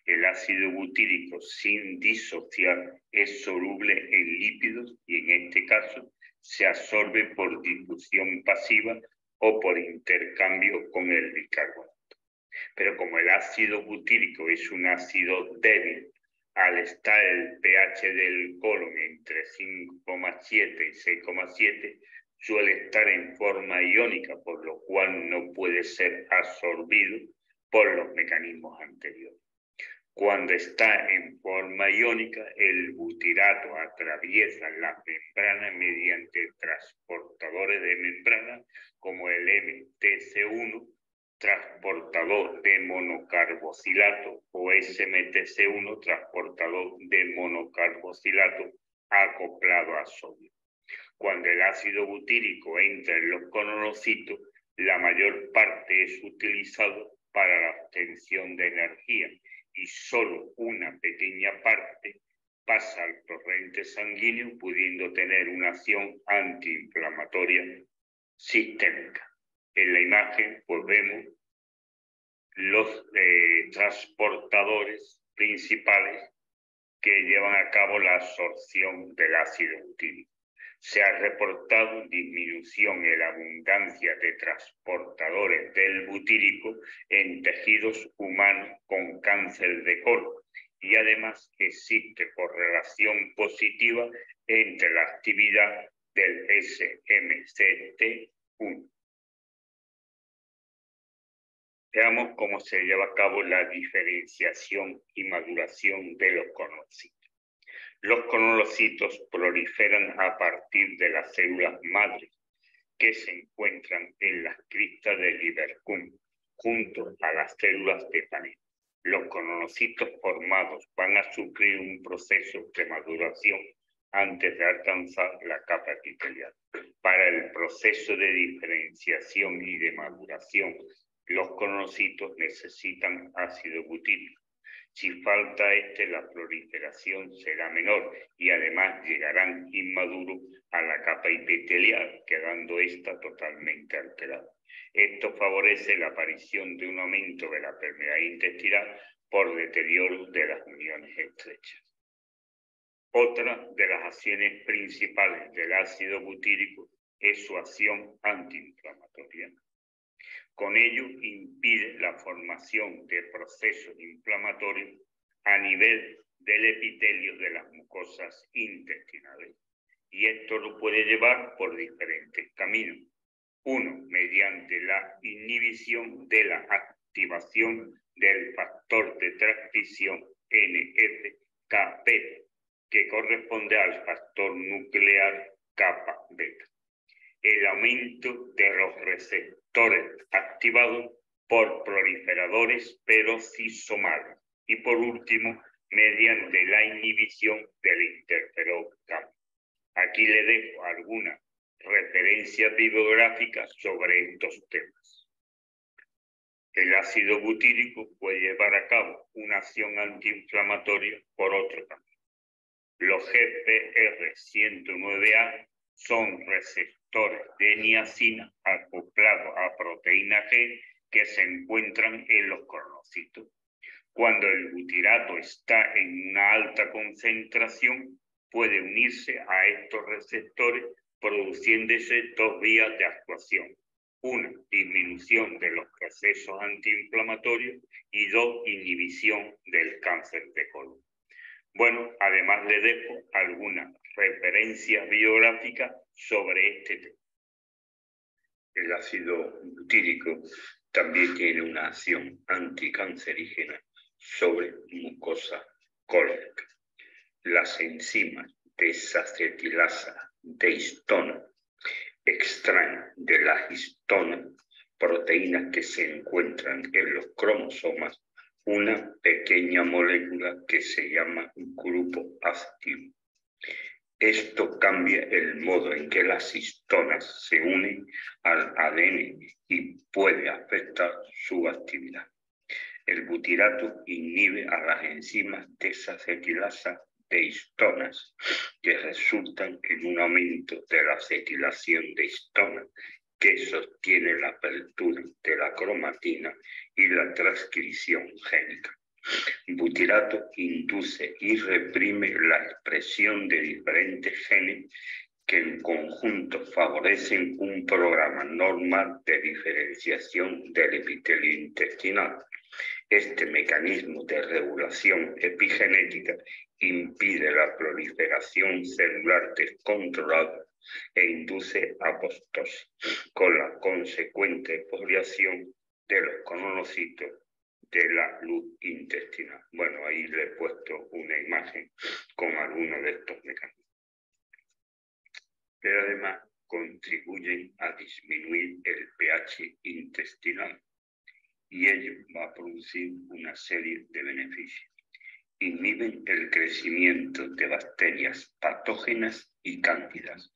El ácido butírico, sin disociar, es soluble en lípidos y en este caso se absorbe por difusión pasiva o por intercambio con el bicarbonato. Pero como el ácido butírico es un ácido débil, al estar el pH del colon entre 5,7 y 6,7, suele estar en forma iónica, por lo cual no puede ser absorbido por los mecanismos anteriores. Cuando está en forma iónica, el butirato atraviesa la membrana mediante transportadores de membrana como el MTC1, transportador de monocarbocilato, o SMTC1, transportador de monocarbocilato acoplado a sodio. Cuando el ácido butírico entra en los colonocitos, la mayor parte es utilizado para la obtención de energía y solo una pequeña parte pasa al torrente sanguíneo, pudiendo tener una acción antiinflamatoria sistémica. En la imagen pues vemos los transportadores principales que llevan a cabo la absorción del ácido butírico. Se ha reportado disminución en la abundancia de transportadores del butírico en tejidos humanos con cáncer de colon, y además existe correlación positiva entre la actividad del SMCT1. Veamos cómo se lleva a cabo la diferenciación y maduración de los colonocitos. Los colonocitos proliferan a partir de las células madres que se encuentran en las cristas del Ibercúm, junto a las células de Paneth. Los colonocitos formados van a sufrir un proceso de maduración antes de alcanzar la capa epitelial. Para el proceso de diferenciación y de maduración, los colonocitos necesitan ácido butírico. Si falta la proliferación será menor y además llegarán inmaduros a la capa epitelial, quedando esta totalmente alterada. Esto favorece la aparición de un aumento de la permeabilidad intestinal por deterioro de las uniones estrechas. Otra de las acciones principales del ácido butírico es su acción antiinflamatoria. Con ello impide la formación de procesos inflamatorios a nivel del epitelio de las mucosas intestinales. Y esto lo puede llevar por diferentes caminos. Uno, mediante la inhibición de la activación del factor de transcripción NF-κB, que corresponde al factor nuclear kappa beta. El aumento de los receptores activados por proliferadores peroxisomales. Y por último, mediante la inhibición del interferón gamma. Aquí le dejo algunas referencias bibliográficas sobre estos temas. El ácido butírico puede llevar a cabo una acción antiinflamatoria por otro camino. Los GPR109A son receptores de niacina acoplados a proteína G que se encuentran en los colonocitos. Cuando el butirato está en una alta concentración, puede unirse a estos receptores, produciéndose dos vías de actuación. Una, disminución de los procesos antiinflamatorios, y dos, inhibición del cáncer de colon. Bueno, además le dejo algunas referencias biográficas sobre este tema. El ácido butírico también tiene una acción anticancerígena sobre mucosa cólnica. Las enzimas desacetilasa de histona extraen de la histona proteínas que se encuentran en los cromosomas una pequeña molécula que se llama grupo activo. Esto cambia el modo en que las histonas se unen al ADN y puede afectar su actividad. El butirato inhibe a las enzimas desacetilasa de histonas, que resultan en un aumento de la acetilación de histona, que sostiene la apertura de la cromatina y la transcripción génica. Butirato induce y reprime la expresión de diferentes genes que en conjunto favorecen un programa normal de diferenciación del epitelio intestinal. Este mecanismo de regulación epigenética impide la proliferación celular descontrolada e induce apoptosis, con la consecuente exfoliación de los colonocitos de la luz intestinal. Bueno, ahí le he puesto una imagen con algunos de estos mecanismos. Pero además contribuyen a disminuir el pH intestinal y ello va a producir una serie de beneficios. Inhiben el crecimiento de bacterias patógenas y cándidas.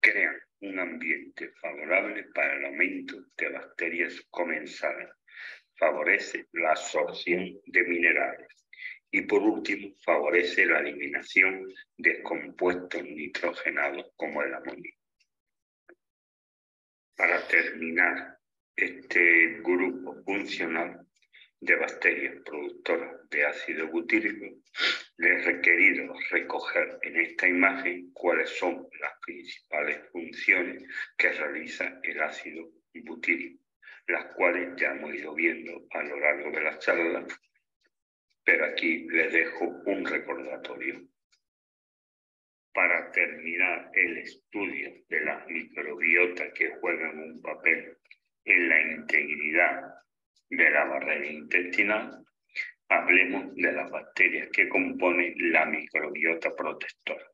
Crean un ambiente favorable para el aumento de bacterias comensales. Favorece la absorción de minerales. Y por último, favorece la eliminación de compuestos nitrogenados como el amonio. Para terminar este grupo funcional de bacterias productoras de ácido butírico, les he requerido recoger en esta imagen cuáles son las principales funciones que realiza el ácido butírico, las cuales ya hemos ido viendo a lo largo de la charla, pero aquí les dejo un recordatorio. Para terminar el estudio de las microbiotas que juegan un papel en la integridad de la barrera intestinal, hablemos de las bacterias que componen la microbiota protectora.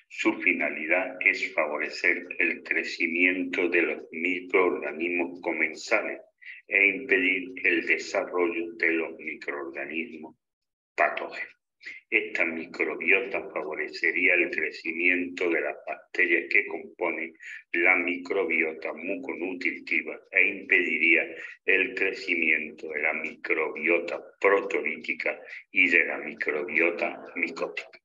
Su finalidad es favorecer el crecimiento de los microorganismos comensales e impedir el desarrollo de los microorganismos patógenos. Esta microbiota favorecería el crecimiento de las bacterias que componen la microbiota muconutritiva e impediría el crecimiento de la microbiota proteolítica y de la microbiota micótica.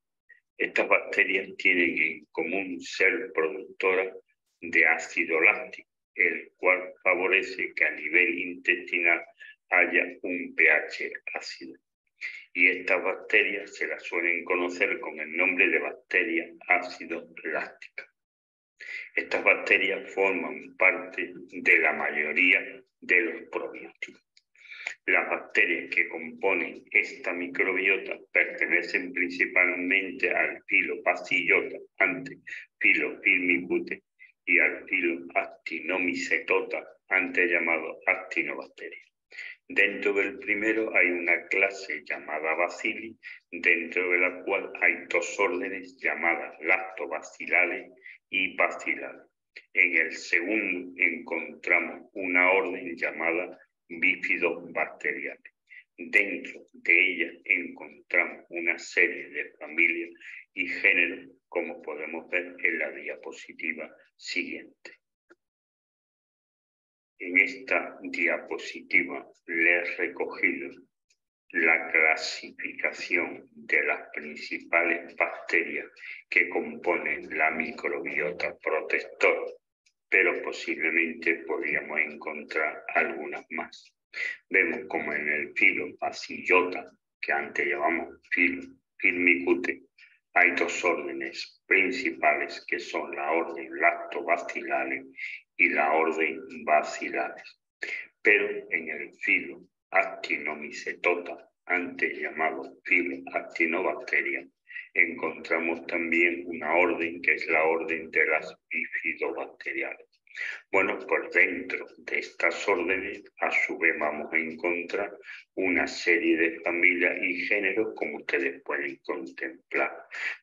Estas bacterias tienen en común ser productoras de ácido láctico, el cual favorece que a nivel intestinal haya un pH ácido. Y estas bacterias se las suelen conocer con el nombre de bacterias ácido lácticas. Estas bacterias forman parte de la mayoría de los probióticos. Las bacterias que componen esta microbiota pertenecen principalmente al filo Bacillota, antes filo Firmicutes, y al filo Actinomycetota, antes llamado Actinobacterias. Dentro del primero hay una clase llamada Bacilli, dentro de la cual hay dos órdenes llamadas Lactobacillales y Bacillales. En el segundo encontramos una orden llamada Bifidobacteriales. Dentro de ella encontramos una serie de familias y géneros, como podemos ver en la diapositiva siguiente. En esta diapositiva les he recogido la clasificación de las principales bacterias que componen la microbiota protectora, pero posiblemente podríamos encontrar algunas más. Vemos como en el filo Bacillota, que antes llamamos filo Firmicutes, hay dos órdenes principales que son la orden Lactobacillales y la orden Bacillales. Pero en el filo Actinomycetota, antes llamado filo Actinobacterias, encontramos también una orden que es la orden de las bifidobacteriales. Bueno, pues dentro de estas órdenes, a su vez vamos a encontrar una serie de familias y géneros, como ustedes pueden contemplar.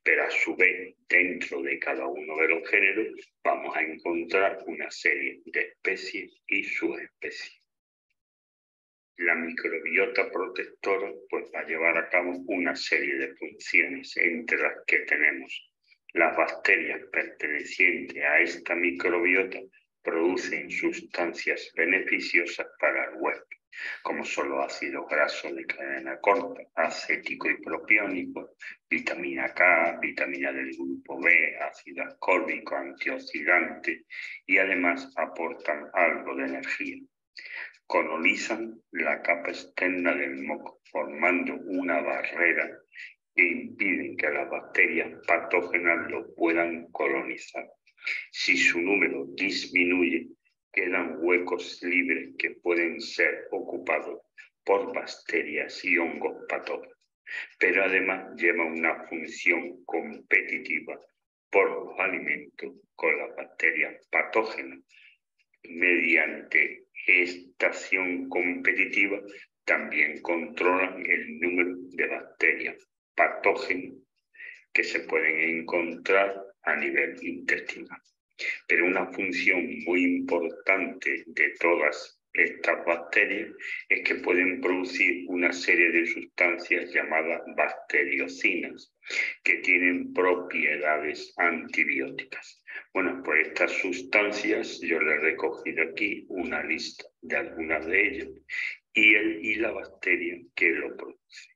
Pero a su vez, dentro de cada uno de los géneros, vamos a encontrar una serie de especies y subespecies. La microbiota protectora pues, va a llevar a cabo una serie de funciones, entre las que tenemos las bacterias pertenecientes a esta microbiota producen sustancias beneficiosas para el huésped, como son los ácidos grasos de cadena corta, acético y propiónico, vitamina K, vitamina del grupo B, ácido ascórbico, antioxidante, y además aportan algo de energía. Colonizan la capa externa del moco, formando una barrera que impiden que las bacterias patógenas lo puedan colonizar. Si su número disminuye, quedan huecos libres que pueden ser ocupados por bacterias y hongos patógenos, pero además lleva una función competitiva por los alimentos con las bacterias patógenas. Mediante esta acción competitiva también controlan el número de bacterias patógenas que se pueden encontrar a nivel intestinal. Pero una función muy importante de todas estas bacterias es que pueden producir una serie de sustancias llamadas bacteriocinas que tienen propiedades antibióticas. Bueno, pues estas sustancias yo les he recogido aquí una lista de algunas de ellas y la bacteria que lo produce.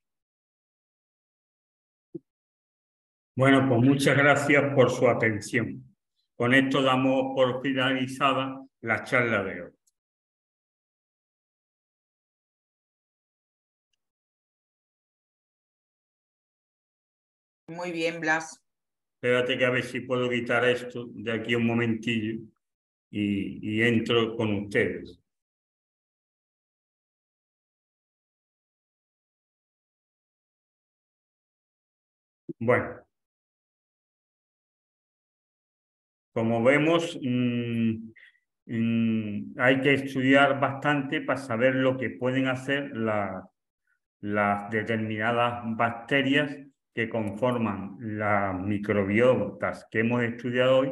Bueno, pues muchas gracias por su atención. Con esto damos por finalizada la charla de hoy. Muy bien, Blas. Espérate que a ver si puedo quitar esto de aquí un momentillo y entro con ustedes. Bueno, como vemos, hay que estudiar bastante para saber lo que pueden hacer las determinadas bacterias que conforman las microbiotas que hemos estudiado hoy,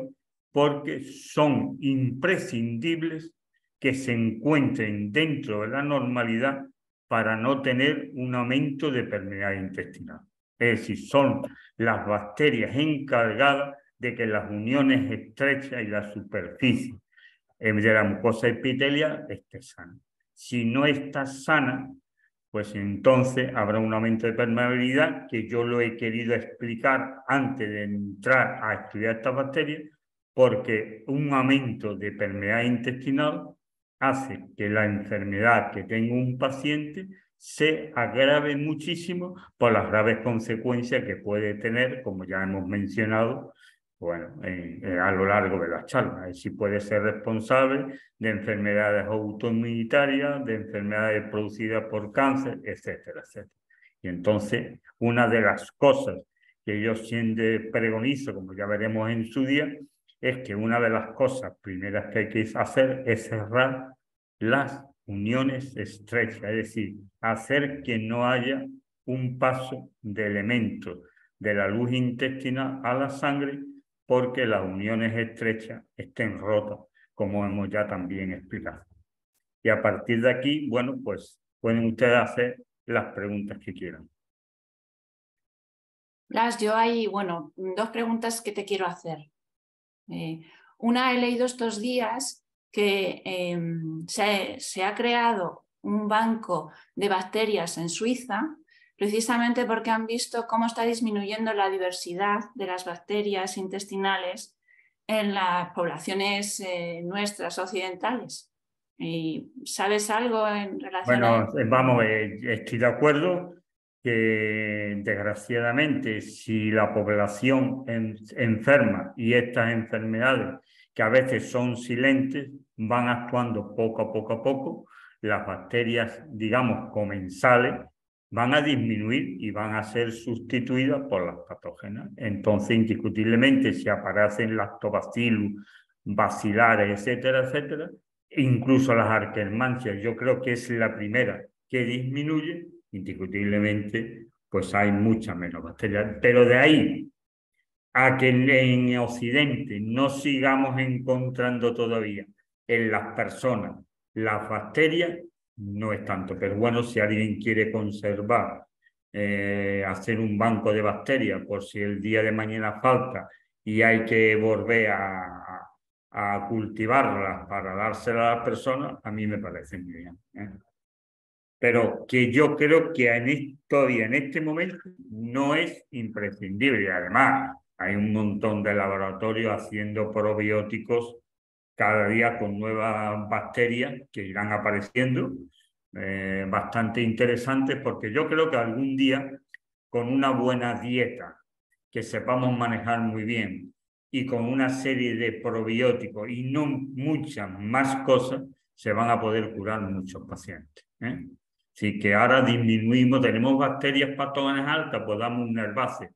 porque son imprescindibles que se encuentren dentro de la normalidad para no tener un aumento de permeabilidad intestinal. Es decir, son las bacterias encargadas de que las uniones estrechas y la superficie de la mucosa epitelial esté sana. Si no está sana, pues entonces habrá un aumento de permeabilidad que yo lo he querido explicar antes de entrar a estudiar estas bacterias, porque un aumento de permeabilidad intestinal hace que la enfermedad que tenga un paciente se agrave muchísimo por las graves consecuencias que puede tener, como ya hemos mencionado, bueno, a lo largo de la charla. Y si puede ser responsable de enfermedades autoinmunitarias, de enfermedades producidas por cáncer, etcétera, etcétera. Y entonces, una de las cosas que yo siempre pregonizo, como ya veremos en su día, es que una de las cosas primeras que hay que hacer es cerrar las uniones estrechas, es decir, hacer que no haya un paso de elementos de la luz intestinal a la sangre, porque las uniones estrechas estén rotas, como hemos ya también explicado. Y a partir de aquí, bueno, pues pueden ustedes hacer las preguntas que quieran. Blas, yo hay, bueno, dos preguntas que te quiero hacer. Una, he leído estos días que se ha creado un banco de bacterias en Suiza, precisamente porque han visto cómo está disminuyendo la diversidad de las bacterias intestinales en las poblaciones nuestras occidentales. ¿Sabes algo en relación a Bueno, vamos, estoy de acuerdo que desgraciadamente si la población enferma y estas enfermedades que a veces son silentes van actuando poco a poco, las bacterias, digamos, comensales van a disminuir y van a ser sustituidas por las patógenas. Entonces, indiscutiblemente, si aparecen lactobacillus, bacilares, etcétera, etcétera, incluso las arquermancias, yo creo que es la primera que disminuye, indiscutiblemente, pues hay muchas menos bacterias. Pero de ahí a que en Occidente no sigamos encontrando todavía en las personas las bacterias, no es tanto. Pero bueno, si alguien quiere conservar, hacer un banco de bacterias por si el día de mañana falta y hay que volver a cultivarlas para dárselas a las personas, a mí me parece muy bien. Pero que yo creo que todavía en este momento no es imprescindible. Y además, hay un montón de laboratorios haciendo probióticos cada día con nuevas bacterias que irán apareciendo, bastante interesantes, porque yo creo que algún día, con una buena dieta que sepamos manejar muy bien y con una serie de probióticos y no muchas más cosas, se van a poder curar muchos pacientes. Así que ahora disminuimos, tenemos bacterias patógenas altas, pues damos un herbáceo.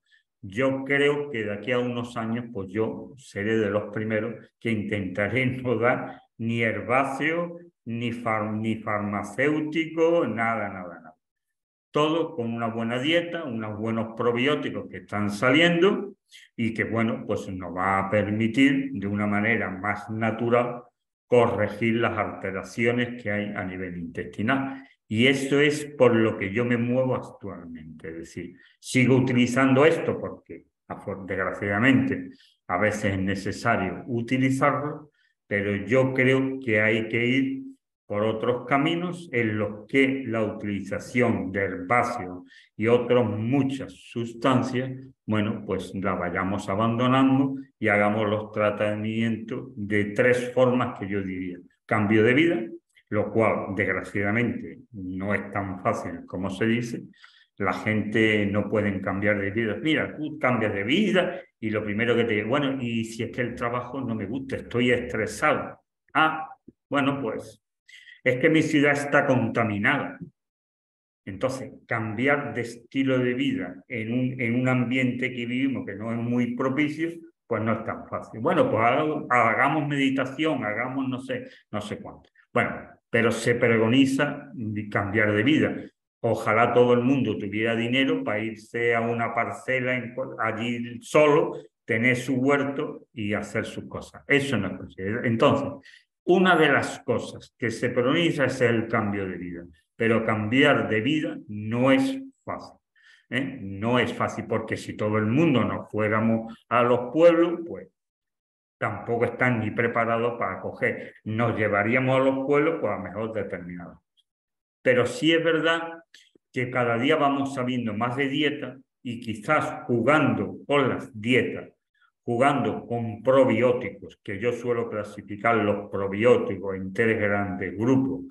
Yo creo que de aquí a unos años, pues yo seré de los primeros que intentaré no dar ni herbáceo ni farmacéutico, nada, nada, nada. Todo con una buena dieta, unos buenos probióticos que están saliendo y que, bueno, pues nos va a permitir de una manera más natural corregir las alteraciones que hay a nivel intestinal. Y esto es por lo que yo me muevo actualmente. Es decir, sigo utilizando esto porque, desgraciadamente, a veces es necesario utilizarlo, pero yo creo que hay que ir por otros caminos en los que la utilización de herbáceos y otras muchas sustancias, bueno, pues la vayamos abandonando y hagamos los tratamientos de 3 formas que yo diría. Cambio de vida, lo cual desgraciadamente no es tan fácil como se dice. La gente no puede cambiar de vida. Mira, tú cambias de vida y lo primero que te digo, bueno, y si es que el trabajo no me gusta, estoy estresado. Ah, bueno, pues es que mi ciudad está contaminada. Entonces, cambiar de estilo de vida en un ambiente que vivimos que no es muy propicio, pues no es tan fácil. Bueno, pues hagamos meditación, hagamos no sé cuánto. Bueno, pero se preconiza cambiar de vida. Ojalá todo el mundo tuviera dinero para irse a una parcela allí solo, tener su huerto y hacer sus cosas. Eso no es posible. Entonces, una de las cosas que se preconiza es el cambio de vida. Pero cambiar de vida no es fácil. No es fácil porque si todo el mundo nos fuéramos a los pueblos, pues tampoco están ni preparados para acoger. Nos llevaríamos a los pueblos, pues a mejor determinados. Pero sí es verdad que cada día vamos sabiendo más de dieta y quizás jugando con las dietas, jugando con probióticos, que yo suelo clasificar los probióticos en 3 grandes grupos,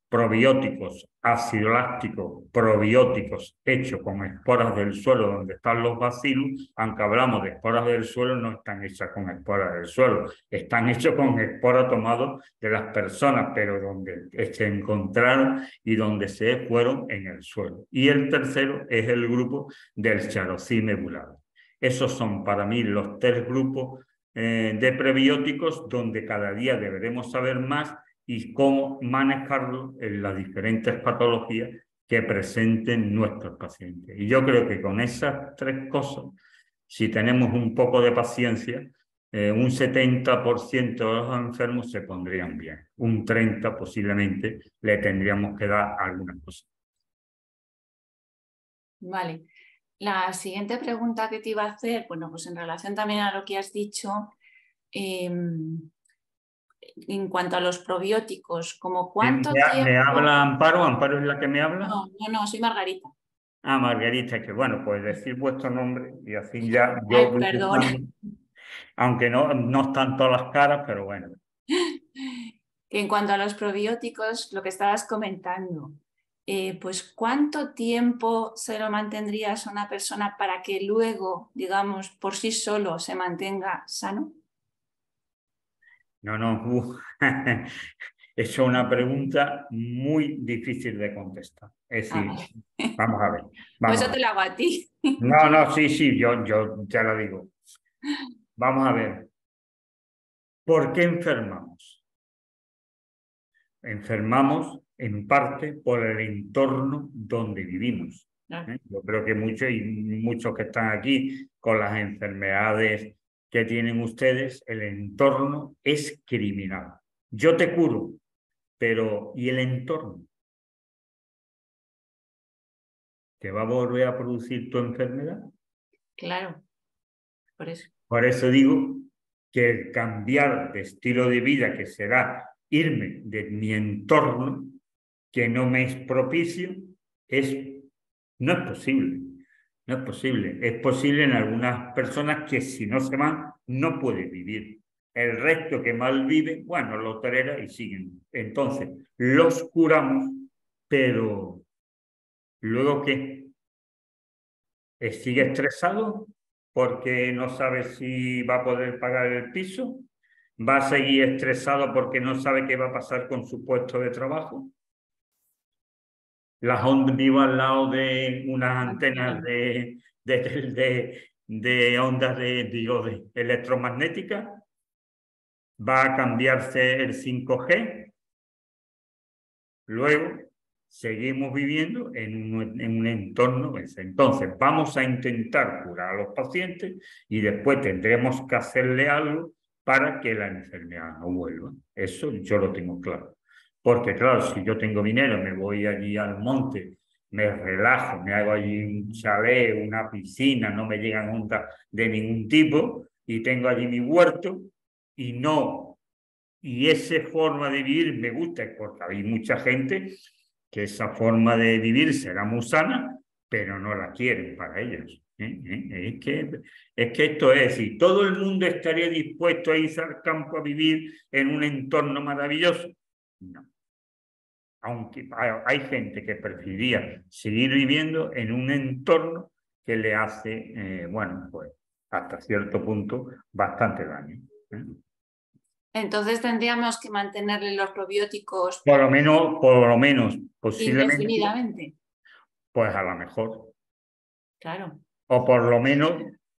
probióticos ácido lácticos, probióticos hechos con esporas del suelo donde están los bacilos, aunque hablamos de esporas del suelo, no están hechas con esporas del suelo, están hechos con esporas tomadas de las personas, pero donde se encontraron y donde se fueron en el suelo. Y el tercero es el grupo del Charocin nebulado. Esos son para mí los 3 grupos de prebióticos donde cada día deberemos saber más y cómo manejarlo en las diferentes patologías que presenten nuestros pacientes. Y yo creo que con esas 3 cosas, si tenemos un poco de paciencia, un 70% de los enfermos se pondrían bien. Un 30% posiblemente le tendríamos que dar algunas cosas. Vale. La siguiente pregunta que te iba a hacer, bueno, pues en relación también a lo que has dicho, en cuanto a los probióticos, como cuánto tiempo... ¿Me habla Amparo? ¿Amparo es la que me habla? No, soy Margarita. Ah, Margarita, que bueno, pues decir vuestro nombre y así ya yo... Ay, perdón. Aunque no están todas las caras, pero bueno. Que en cuanto a los probióticos, lo que estabas comentando, pues ¿cuánto tiempo se lo mantendrías a una persona para que luego, digamos, por sí solo se mantenga sano? No, es una pregunta muy difícil de contestar. Es decir, vamos a ver. Pues eso te lo hago a ti. No, sí, yo ya lo digo. Vamos a ver. ¿Por qué enfermamos? Enfermamos en parte por el entorno donde vivimos. Yo creo que muchos que están aquí con las enfermedades que tienen ustedes, el entorno es criminal. Yo te curo, pero ¿y el entorno? ¿Te va a volver a producir tu enfermedad? Claro, por eso. Por eso digo que el cambiar de estilo de vida, que será irme de mi entorno, que no me es propicio, no es posible. No es posible. Es posible en algunas personas que si no se van, no pueden vivir. El resto que mal vive, bueno, lo tolera y siguen. Entonces, los curamos, pero ¿luego qué? ¿Sigue estresado porque no sabe si va a poder pagar el piso? ¿Va a seguir estresado porque no sabe qué va a pasar con su puesto de trabajo? Las ondas, vivo al lado de unas antenas de ondas de electromagnéticas. Va a cambiarse el 5G. Luego, seguimos viviendo en un entorno ese. Entonces, vamos a intentar curar a los pacientes y después tendremos que hacerle algo para que la enfermedad no vuelva. Eso yo lo tengo claro. Porque, claro, si yo tengo dinero, me voy allí al monte, me relajo, me hago allí un chalet, una piscina, no me llegan ondas de ningún tipo y tengo allí mi huerto y no. Y esa forma de vivir me gusta, porque hay mucha gente que esa forma de vivir será muy sana, pero no la quieren para ellos. Es que esto es, si todo el mundo estaría dispuesto a irse al campo a vivir en un entorno maravilloso, no. Aunque hay gente que preferiría seguir viviendo en un entorno que le hace, bueno, pues hasta cierto punto, bastante daño. Entonces tendríamos que mantenerle los probióticos Por lo menos, posiblemente, indefinidamente. pues a lo mejor. Claro. O por lo menos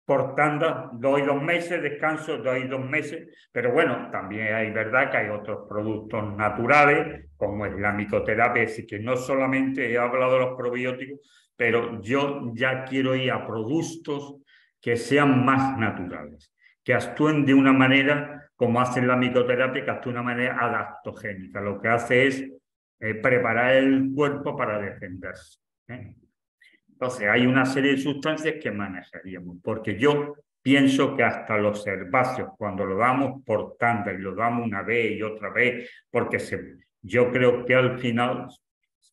por tanda, doy 2 meses, descanso, doy 2 meses. Pero bueno, también hay verdad que hay otros productos naturales, como es la micoterapia, así que no solamente he hablado de los probióticos, pero yo ya quiero ir a productos que sean más naturales, que actúen de una manera, como hacen la micoterapia, que actúe de una manera adaptogénica. Lo que hace es preparar el cuerpo para defenderse. Entonces, hay una serie de sustancias que manejaríamos, porque yo pienso que hasta los herbáceos, cuando lo damos por tanda y lo damos una vez y otra vez, porque yo creo que al final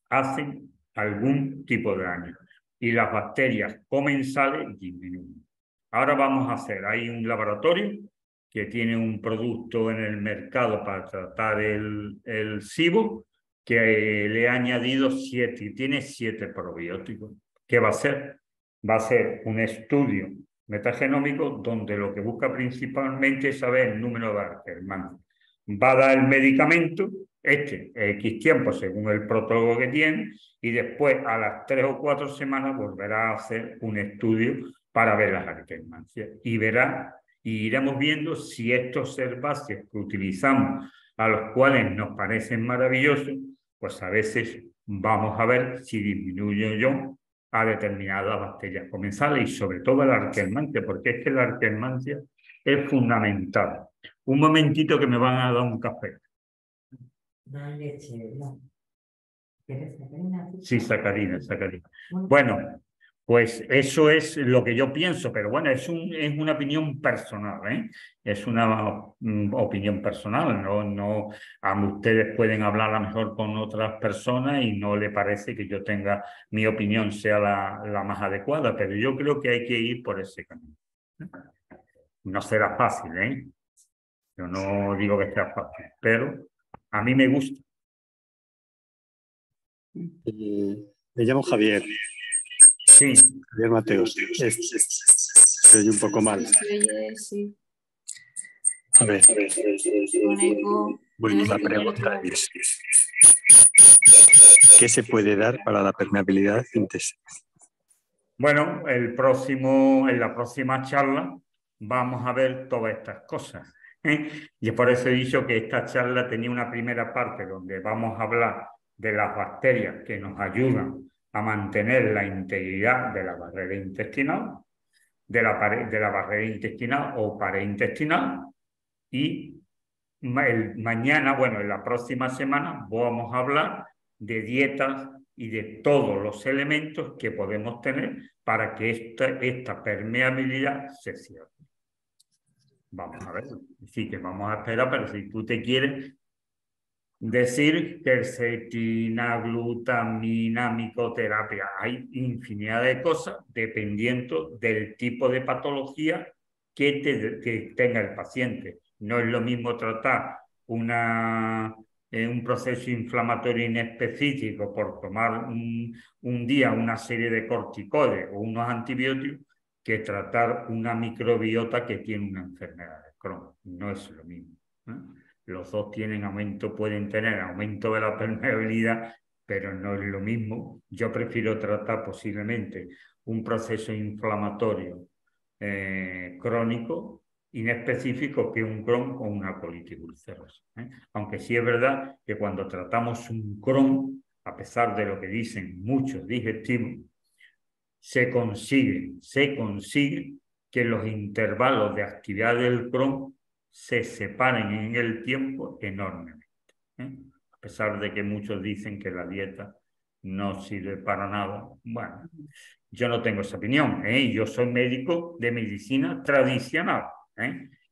hacen algún tipo de daño. Y las bacterias comensales disminuyen. Ahora vamos a hacer, hay un laboratorio que tiene un producto en el mercado para tratar el SIBO, que le ha añadido 7, tiene 7 probióticos. ¿Qué va a hacer? Va a ser un estudio metagenómico donde lo que busca principalmente es saber el número de Akkermansia. Va a dar el medicamento, X tiempo según el protocolo que tiene, y después a las 3 o 4 semanas volverá a hacer un estudio para ver las Akkermansias. Y iremos viendo si estos herbáceos que utilizamos, a los cuales nos parecen maravillosos, pues a veces vamos a ver si disminuyo yo a determinadas bacterias comensales y sobre todo la Akkermansia, porque es que la Akkermansia es fundamental. Un momentito que me van a dar un café. No leche, no. ¿Quieres sacarina? Sí, sacarina. Bueno, pues eso es lo que yo pienso, pero bueno, es una opinión personal, ¿eh? Es una opinión personal, no, ustedes pueden hablar a lo mejor con otras personas y no le parece que yo tenga, mi opinión sea la más adecuada, pero yo creo que hay que ir por ese camino. No será fácil, ¿eh? Yo no digo que sea fácil, pero a mí me gusta. Me llamo Javier. Sí. Javier Mateos. Se oye un poco mal. Sí. A ver. Bueno, la pregunta es: ¿qué se puede dar para la permeabilidad intestinal? Bueno, en la próxima charla vamos a ver todas estas cosas. Y por eso he dicho que esta charla tenía una primera parte donde vamos a hablar de las bacterias que nos ayudan a mantener la integridad de la barrera intestinal, de la barrera intestinal o pared intestinal. Y mañana, bueno, en la próxima semana vamos a hablar de dietas y de todos los elementos que podemos tener para que esta permeabilidad se cierre. Vamos a ver, sí que vamos a esperar, pero si tú te quieres decir quercetina, glutamina, micoterapia, hay infinidad de cosas dependiendo del tipo de patología que tenga el paciente. No es lo mismo tratar un proceso inflamatorio inespecífico por tomar un día una serie de corticoides o unos antibióticos que tratar una microbiota que tiene una enfermedad de Crohn. No es lo mismo, ¿eh? Los dos pueden tener aumento de la permeabilidad, pero no es lo mismo. Yo prefiero tratar posiblemente un proceso inflamatorio crónico inespecífico que un Crohn o una colitis ulcerosa. Aunque sí es verdad que cuando tratamos un Crohn, a pesar de lo que dicen muchos digestivos, se consigue que los intervalos de actividad del Crohn se separen en el tiempo enormemente. A pesar de que muchos dicen que la dieta no sirve para nada. Bueno, yo no tengo esa opinión. Yo soy médico de medicina tradicional,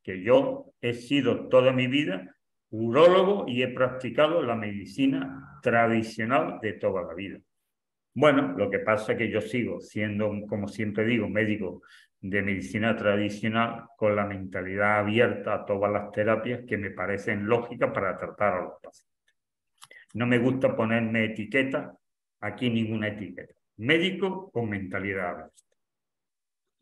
que yo he sido toda mi vida urólogo y he practicado la medicina tradicional de toda la vida. Bueno, lo que pasa es que yo sigo siendo, como siempre digo, médico de medicina tradicional con la mentalidad abierta a todas las terapias que me parecen lógicas para tratar a los pacientes. No me gusta ponerme etiqueta, aquí ninguna etiqueta. Médico con mentalidad abierta.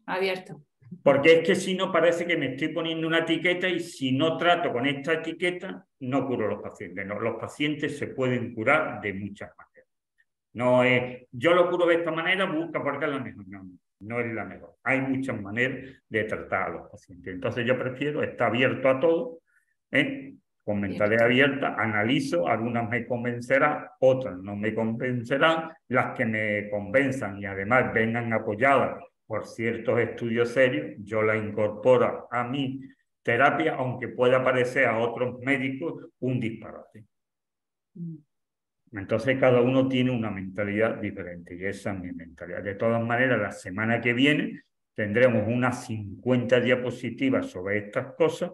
Abierto. Porque es que si no parece que me estoy poniendo una etiqueta y si no trato con esta etiqueta, no curo a los pacientes. No, los pacientes se pueden curar de muchas maneras. No es, yo lo curo de esta manera, busca porque es la mejor. No, no es la mejor. Hay muchas maneras de tratar a los pacientes. Entonces yo prefiero estar abierto a todo, con mentalidad abierta, analizo, algunas me convencerán, otras no me convencerán, las que me convenzan y además vengan apoyadas por ciertos estudios serios, yo las incorporo a mi terapia, aunque pueda parecer a otros médicos un disparate. Entonces cada uno tiene una mentalidad diferente y esa es mi mentalidad. De todas maneras, la semana que viene tendremos unas 50 diapositivas sobre estas cosas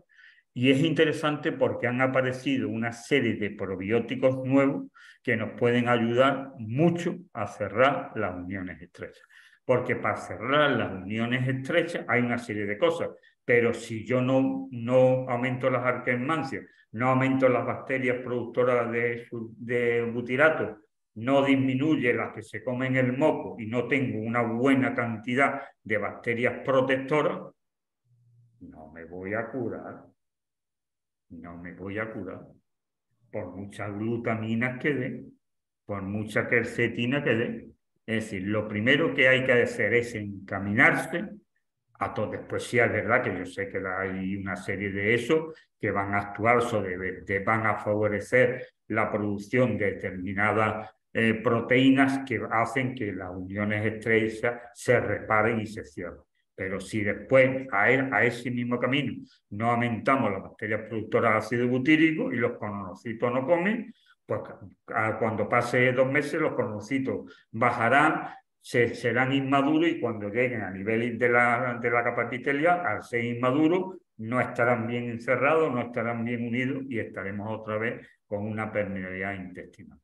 y es interesante porque han aparecido una serie de probióticos nuevos que nos pueden ayudar mucho a cerrar las uniones estrechas. Porque para cerrar las uniones estrechas hay una serie de cosas, pero si yo no aumento las arquemansias, no aumento las bacterias productoras de butirato, no disminuye las que se comen el moco y no tengo una buena cantidad de bacterias protectoras, no me voy a curar. No me voy a curar. Por muchas glutaminas que dé, por mucha quercetina que dé. Es decir, lo primero que hay que hacer es encaminarse a todo. Después sí es verdad que yo sé que hay una serie de eso que van a actuar van a favorecer la producción de determinadas proteínas que hacen que las uniones estrechas se reparen y se cierren. Pero si después a ese mismo camino no aumentamos las bacterias productoras de ácido butírico y los colonocitos no comen, pues cuando pase 2 meses los colonocitos bajarán, serán inmaduros y cuando lleguen a nivel de la capa epitelial, al ser inmaduros, no estarán bien encerrados, no estarán bien unidos y estaremos otra vez con una permeabilidad intestinal.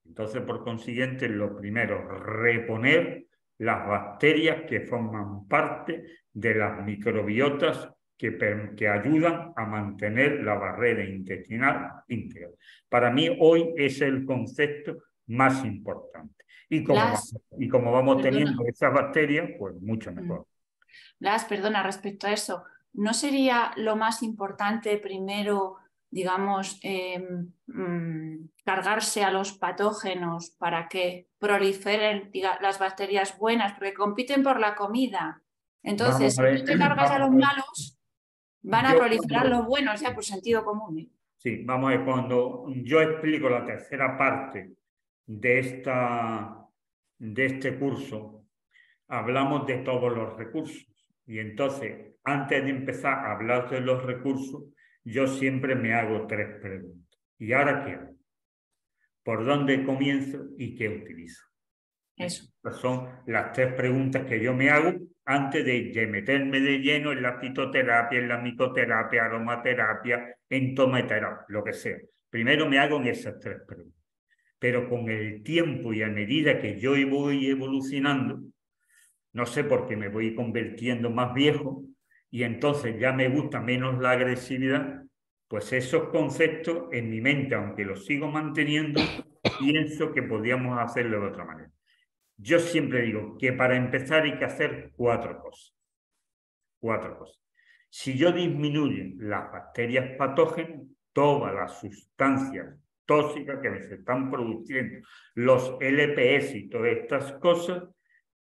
Entonces, por consiguiente, lo primero, reponer las bacterias que forman parte de las microbiotas que ayudan a mantener la barrera intestinal íntegra. Para mí, hoy es el concepto más importante. Y como vamos teniendo esas bacterias, pues mucho mejor. Blas, perdona, respecto a eso, ¿no sería lo más importante primero, digamos, cargarse a los patógenos para que proliferen las bacterias buenas, porque compiten por la comida? Entonces, si tú te cargas a los malos, van a proliferar los buenos, ya por sentido común. Sí, vamos a ver, cuando yo explico la tercera parte de este curso, hablamos de todos los recursos. Y entonces, antes de empezar a hablar de los recursos, yo siempre me hago 3 preguntas. ¿Y ahora qué hago? ¿Por dónde comienzo y qué utilizo? Eso. Estas son las 3 preguntas que yo me hago antes de meterme de lleno en la fitoterapia, en la micoterapia, aromaterapia, entomoterapia, lo que sea. Primero me hago en esas 3 preguntas. Pero con el tiempo y a medida que yo voy evolucionando, no sé por qué me voy convirtiendo más viejo y entonces ya me gusta menos la agresividad, pues esos conceptos en mi mente, aunque los sigo manteniendo, pienso que podríamos hacerlo de otra manera. Yo siempre digo que para empezar hay que hacer 4 cosas. 4 cosas. Si yo disminuyo las bacterias patógenas, todas las sustancias tóxicas que se están produciendo, los LPS y todas estas cosas,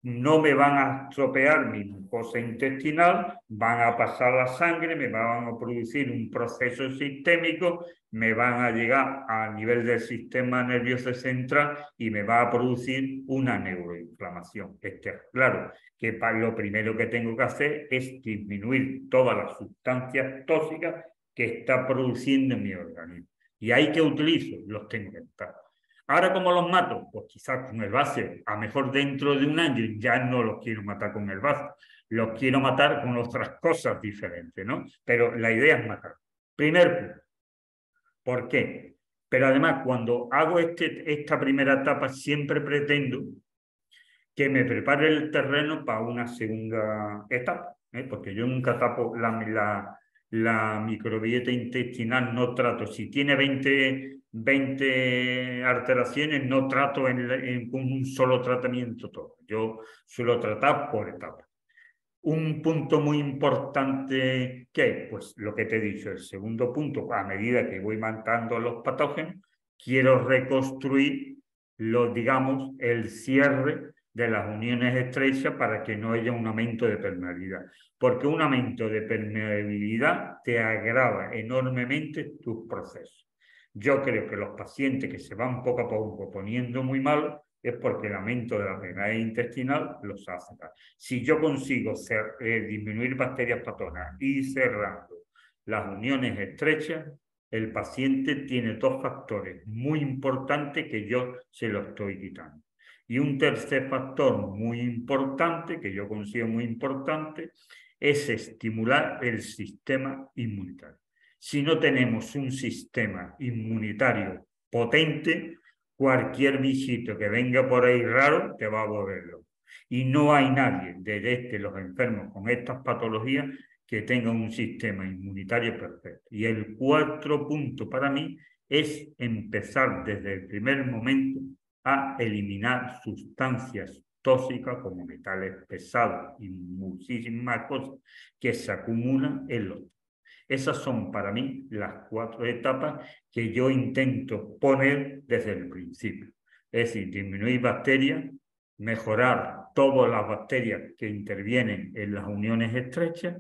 no me van a estropear mi mucosa intestinal, van a pasar la sangre, me van a producir un proceso sistémico, me van a llegar a nivel del sistema nervioso central y me va a producir una neuroinflamación. Claro que lo primero que tengo que hacer es disminuir todas las sustancias tóxicas que está produciendo mi organismo. ¿Y ahí qué utilizo? Los tengo que estar. Ahora, ¿cómo los mato? Pues quizás con el base. A lo mejor dentro de un año ya no los quiero matar con el base. Los quiero matar con otras cosas diferentes, ¿no? Pero la idea es matar. Primer punto. ¿Por qué? Pero además, cuando hago esta primera etapa, siempre pretendo que me prepare el terreno para una segunda etapa, porque yo nunca tapo la microbiota intestinal, no trato. Si tiene 20 alteraciones, no trato con un solo tratamiento todo. Yo suelo tratar por etapas. Un punto muy importante que, pues lo que te he dicho, el segundo punto, a medida que voy matando los patógenos, quiero reconstruir digamos, el cierre de las uniones estrechas para que no haya un aumento de permeabilidad. Porque un aumento de permeabilidad te agrava enormemente tus procesos. Yo creo que los pacientes que se van poco a poco poniendo muy mal es porque el aumento de la permeabilidad intestinal los hace. Si yo consigo disminuir bacterias patógenas y cerrando las uniones estrechas, el paciente tiene dos factores muy importantes que yo se los estoy quitando. Y un tercer factor muy importante, que yo considero muy importante, es estimular el sistema inmunitario. Si no tenemos un sistema inmunitario potente, cualquier bichito que venga por ahí raro te va a volver loco. Y no hay nadie de los enfermos con estas patologías que tenga un sistema inmunitario perfecto. Y el cuarto punto para mí es empezar desde el primer momento a eliminar sustancias tóxicas como metales pesados y muchísimas cosas que se acumulan en los. Esas son para mí las 4 etapas que yo intento poner desde el principio. Es decir, disminuir bacterias, mejorar todas las bacterias que intervienen en las uniones estrechas.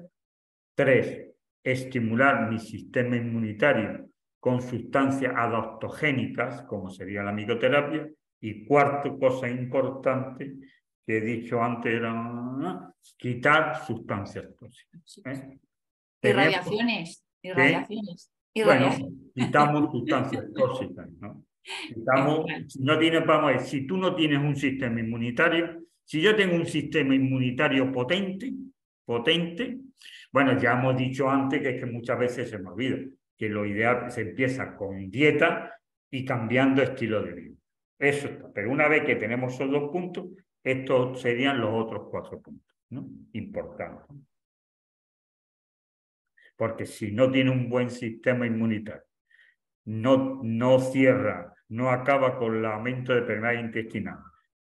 3, estimular mi sistema inmunitario con sustancias adaptogénicas, como sería la micoterapia. Y cuarto, cosa importante que he dicho antes, era quitar sustancias tóxicas. Irradiaciones. Bueno, quitamos sustancias tóxicas, ¿no? Si tú no tienes un sistema inmunitario, si yo tengo un sistema inmunitario potente, bueno, ya hemos dicho antes que es que muchas veces se me olvida que lo ideal se empieza con dieta y cambiando estilo de vida. Eso está. Pero una vez que tenemos esos 2 puntos, estos serían los otros 4 puntos, ¿no? Importantes. Porque si no tiene un buen sistema inmunitario, no cierra, no acaba con el aumento de permeabilidad intestinal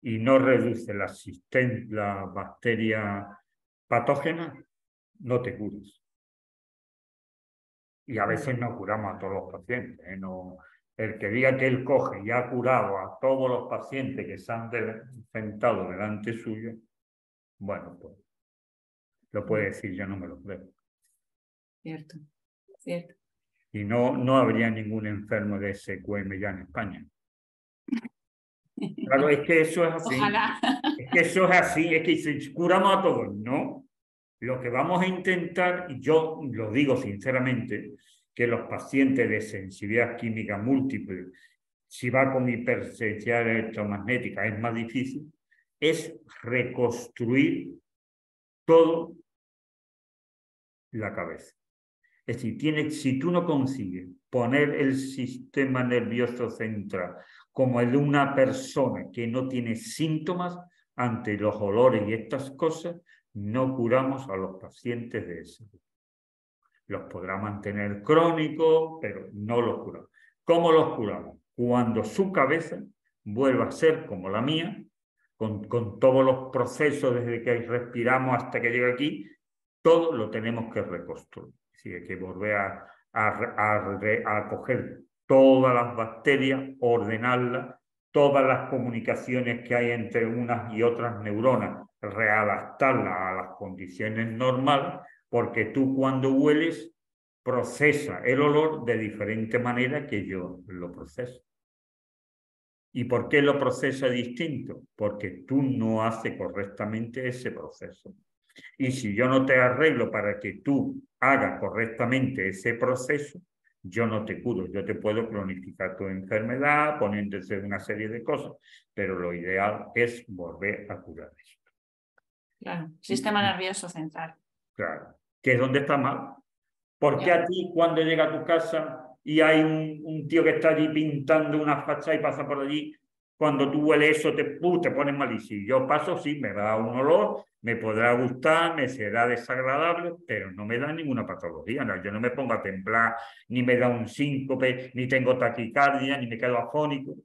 y no reduce la bacteria patógena, no te curas. Y a veces no curamos a todos los pacientes. El que diga que él coge y ha curado a todos los pacientes que se han sentado delante suyo, bueno, pues lo puede decir, yo no me lo creo. Cierto, cierto. Y no habría ningún enfermo de SQM ya en España. Claro, es que eso es así. Ojalá. Es que eso es así, es que si curamos a todos, no. Lo que vamos a intentar, y yo lo digo sinceramente, que los pacientes de sensibilidad química múltiple, si va con hipersensibilidad electromagnética es más difícil, es reconstruir todo la cabeza. Es decir, si tú no consigues poner el sistema nervioso central como el de una persona que no tiene síntomas ante los olores y estas cosas, no curamos a los pacientes de ese tipo. Los podrá mantener crónicos, pero no los curamos. ¿Cómo los curamos? Cuando su cabeza vuelva a ser como la mía, con todos los procesos desde que respiramos hasta que llega aquí, todo lo tenemos que reconstruir. Así que hay que volver a coger todas las bacterias, ordenarlas todas las comunicaciones que hay entre unas y otras neuronas, readaptarlas a las condiciones normales, porque tú cuando hueles procesas el olor de diferente manera que yo lo proceso. ¿Y por qué lo procesa distinto? Porque tú no haces correctamente ese proceso. Y si yo no te arreglo para que tú hagas correctamente ese proceso, yo no te curo. Yo te puedo cronificar tu enfermedad, poniéndose una serie de cosas, pero lo ideal es volver a curar esto. Claro, sistema nervioso central. Claro, que es donde está mal. ¿Por qué a ti cuando llega a tu casa y hay un tío que está allí pintando una fachada y pasa por allí, cuando tú hueles eso te pones mal? Y si yo paso, sí, me da un olor, me podrá gustar, me será desagradable, pero no me da ninguna patología. No, yo no me pongo a temblar, ni me da un síncope, ni tengo taquicardia, ni me quedo afónico,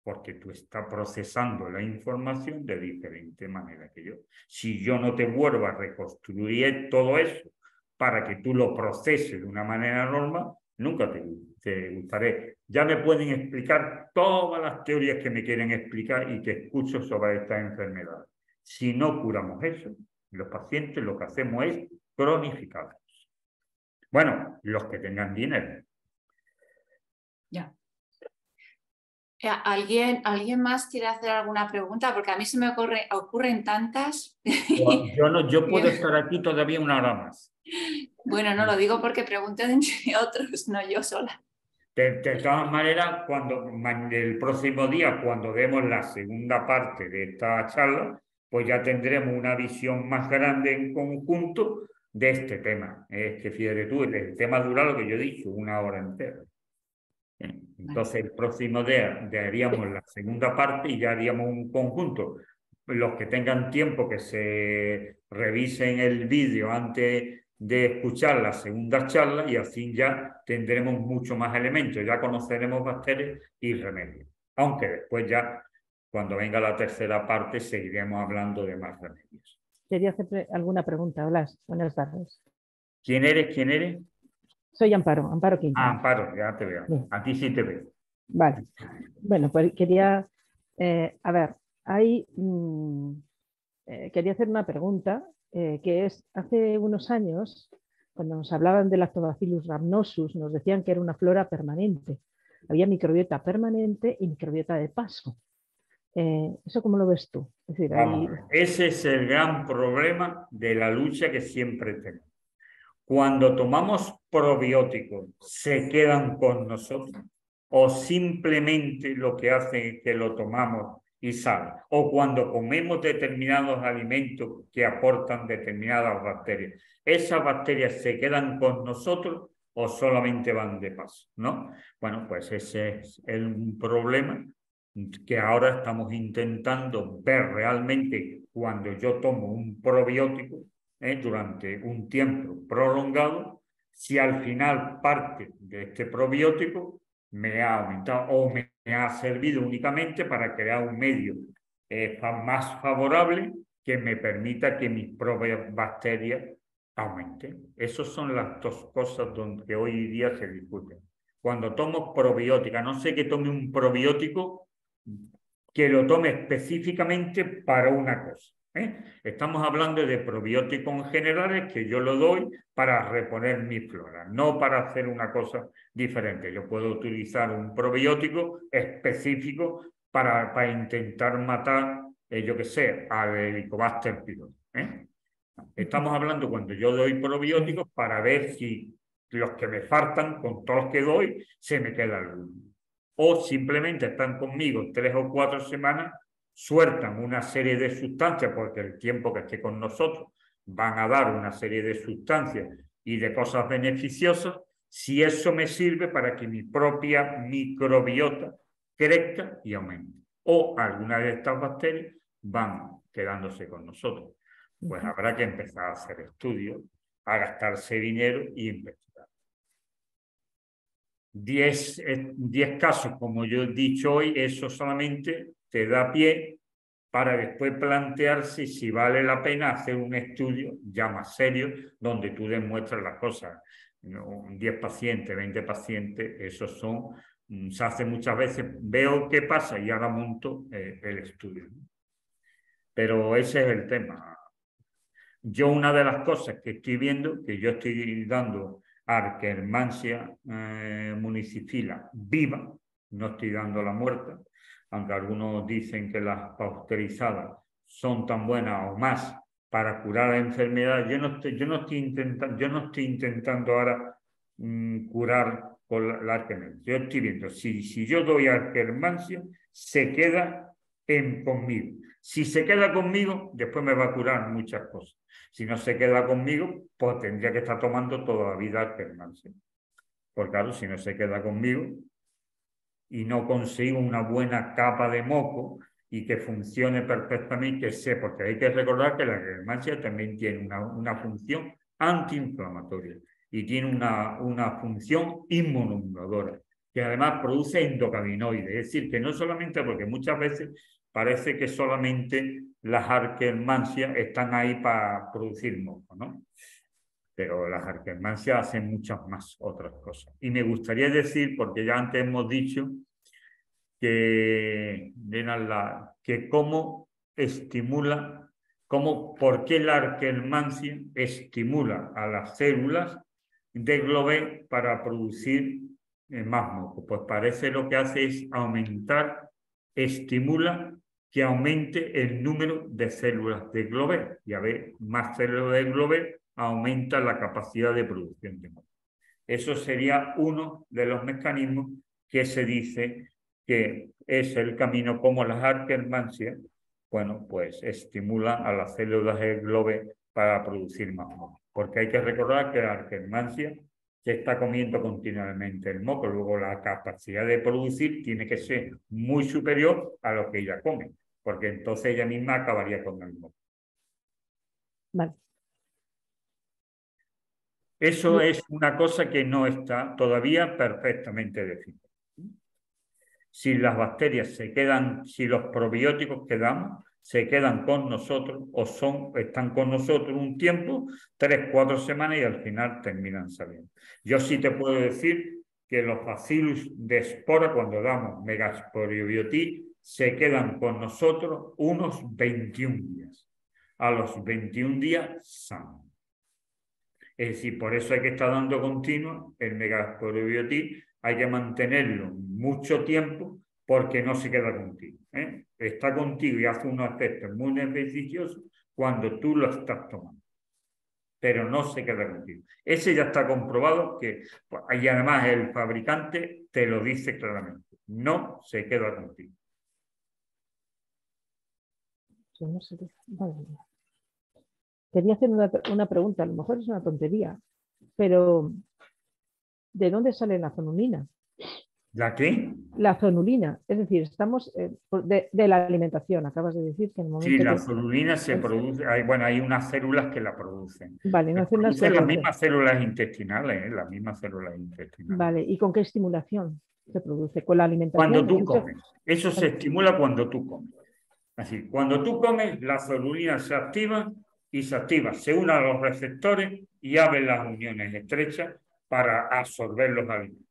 porque tú estás procesando la información de diferente manera que yo. Si yo no te vuelvo a reconstruir todo eso para que tú lo proceses de una manera normal, nunca te gustaré. Ya me pueden explicar todas las teorías que me quieren explicar y que escucho sobre esta enfermedad. Si no curamos eso, los pacientes lo que hacemos es cronificarlos. Bueno, los que tengan dinero. Ya. ¿Alguien más quiere hacer alguna pregunta? Porque a mí se me ocurren tantas. Yo puedo estar aquí todavía una hora más. Bueno, no lo digo porque pregunten entre otros, no yo sola. De todas maneras, el próximo día, cuando demos la segunda parte de esta charla, pues ya tendremos una visión más grande en conjunto de este tema. Es que fíjate tú, el tema dura lo que yo he dicho, una hora entera. Entonces, el próximo día haríamos la segunda parte y ya haríamos un conjunto. Los que tengan tiempo que se revisen el vídeo antes de escuchar la segunda charla y así ya tendremos mucho más elementos, ya conoceremos bacterias y remedios. Aunque después ya, cuando venga la tercera parte, seguiremos hablando de más remedios. Quería hacer alguna pregunta, Blas. Buenas tardes. ¿Quién eres? ¿Quién eres? Soy Amparo, Amparo Quintana. Ah, Amparo, ya te veo. Bien. A ti sí te veo. Vale. Bueno, pues quería, a ver, quería hacer una pregunta, que es, hace unos años, cuando nos hablaban del Lactobacillus rhamnosus, nos decían que era una flora permanente. Había microbiota permanente y microbiota de paso. ¿Eso cómo lo ves tú? Es decir, ese es el gran problema de la lucha que siempre tenemos. Cuando tomamos probióticos, ¿se quedan con nosotros? ¿O simplemente lo que hace es que lo tomamos y sale? ¿O cuando comemos determinados alimentos que aportan determinadas bacterias, esas bacterias se quedan con nosotros o solamente van de paso? ¿No? Bueno, pues ese es el problema que ahora estamos intentando ver realmente cuando yo tomo un probiótico durante un tiempo prolongado, si al final parte de este probiótico me ha aumentado o me ha servido únicamente para crear un medio más favorable que me permita que mis propias bacterias aumenten. Esas son las dos cosas que hoy día se discuten. Cuando tomo probiótica, no sé que tome un probiótico que lo tome específicamente para una cosa. Estamos hablando de probióticos generales que yo lo doy para reponer mi flora, no para hacer una cosa diferente. Yo puedo utilizar un probiótico específico para intentar matar, yo qué sé, al Helicobacter pylori. Estamos hablando cuando yo doy probióticos para ver si los que me faltan, con todos los que doy, se me queda alguno. O simplemente están conmigo 3 o 4 semanas, sueltan una serie de sustancias, porque el tiempo que esté con nosotros van a dar una serie de sustancias y de cosas beneficiosas, si eso me sirve para que mi propia microbiota crezca y aumente. O algunas de estas bacterias van quedándose con nosotros. Pues habrá que empezar a hacer estudios, a gastarse dinero y investigar. 10 casos, como yo he dicho hoy, eso solamente te da pie para después plantearse si vale la pena hacer un estudio ya más serio, donde tú demuestras las cosas. 10 pacientes, 20 pacientes, esos son se hace muchas veces, veo qué pasa y ahora monto el estudio. Pero ese es el tema. Yo una de las cosas que estoy viendo, que yo estoy dando Arquermansia municipila viva, no estoy dando la muerta, aunque algunos dicen que las pasteurizadas son tan buenas o más para curar la enfermedad. Yo no estoy intentando ahora curar con la Arquermansia. Yo estoy viendo, si yo doy Arquermansia, se queda conmigo. Si se queda conmigo, después me va a curar muchas cosas. Si no se queda conmigo, pues tendría que estar tomando toda la vida Arquermansia. Porque claro, si no se queda conmigo y no consigo una buena capa de moco y que funcione perfectamente, porque hay que recordar que la Arquermansia también tiene una función antiinflamatoria y tiene una función inmunomoduladora, que además produce endocannabinoides. Es decir, que no solamente, porque muchas veces parece que solamente las Arquermansias están ahí para producir moco, ¿no? Pero las Arquermansias hacen muchas más otras cosas. Y me gustaría decir, porque ya antes hemos dicho que cómo estimula, por qué la Arquermansia estimula a las células de Globé para producir más moco. Pues parece lo que hace es estimula que aumente el número de células de Globé. Y a ver, más células de Globé aumenta la capacidad de producción de moco. Eso sería uno de los mecanismos que se dice que es el camino como las Arquermansias, bueno, pues estimulan a las células de Globé para producir más moco. Porque hay que recordar que la Arquermansia se está comiendo continuamente el moco, luego la capacidad de producir tiene que ser muy superior a lo que ella come, porque entonces ella misma acabaría con el moco. Vale. Eso es una cosa que no está todavía perfectamente definida. Si las bacterias se quedan, si los probióticos que damos se quedan con nosotros o están con nosotros un tiempo, 3, 4 semanas y al final terminan saliendo. Yo sí te puedo decir que los bacillus de espora, cuando damos megasporobiotic, se quedan con nosotros unos 21 días. A los 21 días sanos. Es decir, por eso hay que estar dando continuo el megasporobiotic, hay que mantenerlo mucho tiempo porque no se queda contigo. Está contigo y hace unos efectos muy beneficiosos cuando tú lo estás tomando, pero no se queda contigo. Ese ya está comprobado y además el fabricante te lo dice claramente, no se queda contigo. Quería hacer una pregunta, a lo mejor es una tontería, pero ¿de dónde sale la zonulina? ¿La qué? La zonulina, es decir, estamos de la alimentación. Acabas de decir que en el momento sí, la zonulina se produce, hay unas células que la producen. Vale, no hacen las mismas células intestinales, las mismas células intestinales. Vale, ¿y con qué estimulación se produce? ¿Con la alimentación? Cuando tú comes. Eso se estimula cuando tú comes. Así, cuando tú comes, la zonulina se activa y se une a los receptores y abre las uniones estrechas para absorber los alimentos.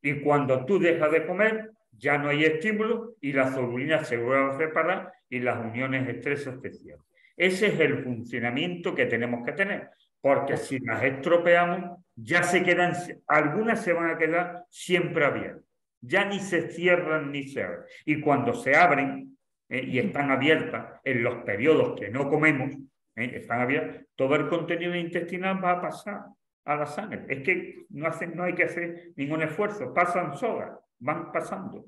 Y cuando tú dejas de comer, ya no hay estímulo y la zonulina se vuelve a separar y las uniones estrechas se cierran. Ese es el funcionamiento que tenemos que tener, porque si las estropeamos, ya se quedan, algunas se van a quedar siempre abiertas. Ya ni se cierran ni se abren. Y cuando se abren y están abiertas en los periodos que no comemos, están abiertas, todo el contenido intestinal va a pasar a la sangre. Es que no hay que hacer ningún esfuerzo, pasan solas, van pasando.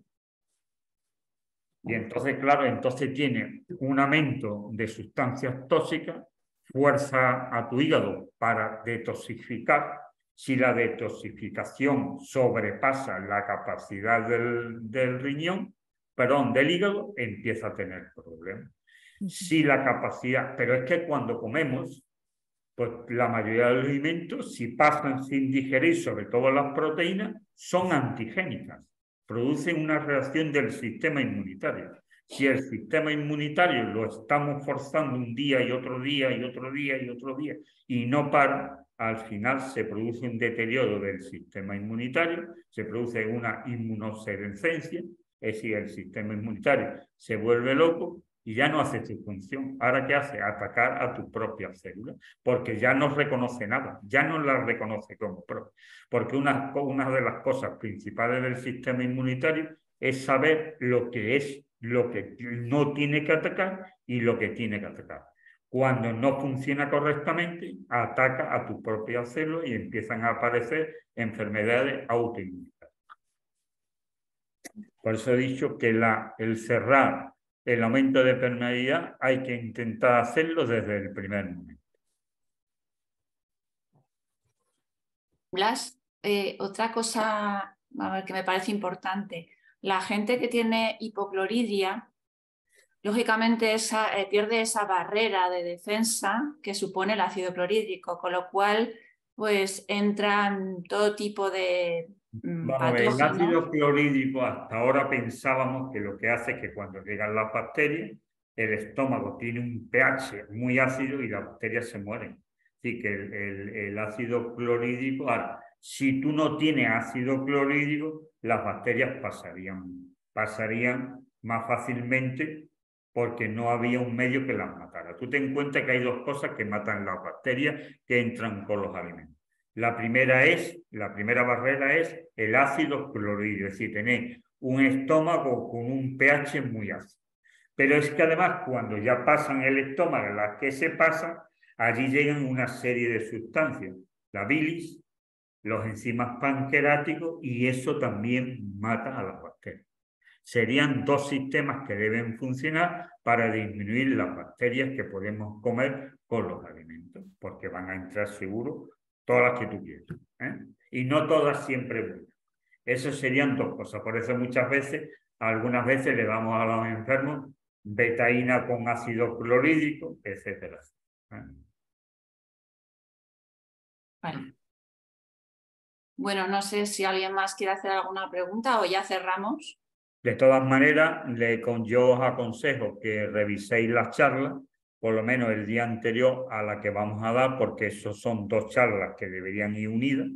Y entonces, claro, tiene un aumento de sustancias tóxicas, fuerza a tu hígado para detoxificar. Si la detoxificación sobrepasa la capacidad del riñón, del hígado, empieza a tener problemas. Si la capacidad, pero es que cuando comemos, pues la mayoría de los alimentos, si pasan sin digerir, sobre todo las proteínas, son antigénicas. Producen una reacción del sistema inmunitario. Si el sistema inmunitario lo estamos forzando un día y otro día y otro día y otro día y no para, al final se produce un deterioro del sistema inmunitario, se produce una inmunosenescencia, es decir, el sistema inmunitario se vuelve loco y ya no hace su función. ¿Ahora qué hace? Atacar a tus propias células, porque ya no reconoce nada, ya no las reconoce como propia. Porque una de las cosas principales del sistema inmunitario es saber lo que no tiene que atacar y lo que tiene que atacar. Cuando no funciona correctamente, ataca a tus propias células y empiezan a aparecer enfermedades autoinmunes. Por eso he dicho que el cerrar el aumento de permeabilidad hay que intentar hacerlo desde el primer momento. Blas, otra cosa a ver, que me parece importante. La gente que tiene hipoclorhidria, lógicamente pierde esa barrera de defensa que supone el ácido clorhídrico, con lo cual pues entran todo tipo de el ácido clorhídrico hasta ahora pensábamos que lo que hace es que cuando llegan las bacterias, el estómago tiene un pH muy ácido y las bacterias se mueren. Así que el ácido clorhídrico, ahora, si tú no tienes ácido clorhídrico, las bacterias pasarían más fácilmente porque no había un medio que las matara. Tú ten en cuenta que hay dos cosas que matan las bacterias que entran con los alimentos. La primera barrera es el ácido clorhídrico, es decir, tener un estómago con un pH muy ácido. Pero es que además cuando ya pasan el estómago, las que se pasan, allí llegan una serie de sustancias, la bilis, los enzimas pancreáticos, y eso también mata a las bacterias. Serían dos sistemas que deben funcionar para disminuir las bacterias que podemos comer con los alimentos, porque van a entrar seguro todas las que tú quieras, ¿eh? Y no todas siempre buenas. Eso serían dos cosas. Por eso muchas veces, algunas veces le damos a los enfermos betaína con ácido clorhídrico, etcétera. Vale. Bueno, no sé si alguien más quiere hacer alguna pregunta o ya cerramos. De todas maneras, yo os aconsejo que reviséis las charlas, por lo menos el día anterior a la que vamos a dar, porque esos son dos charlas que deberían ir unidas,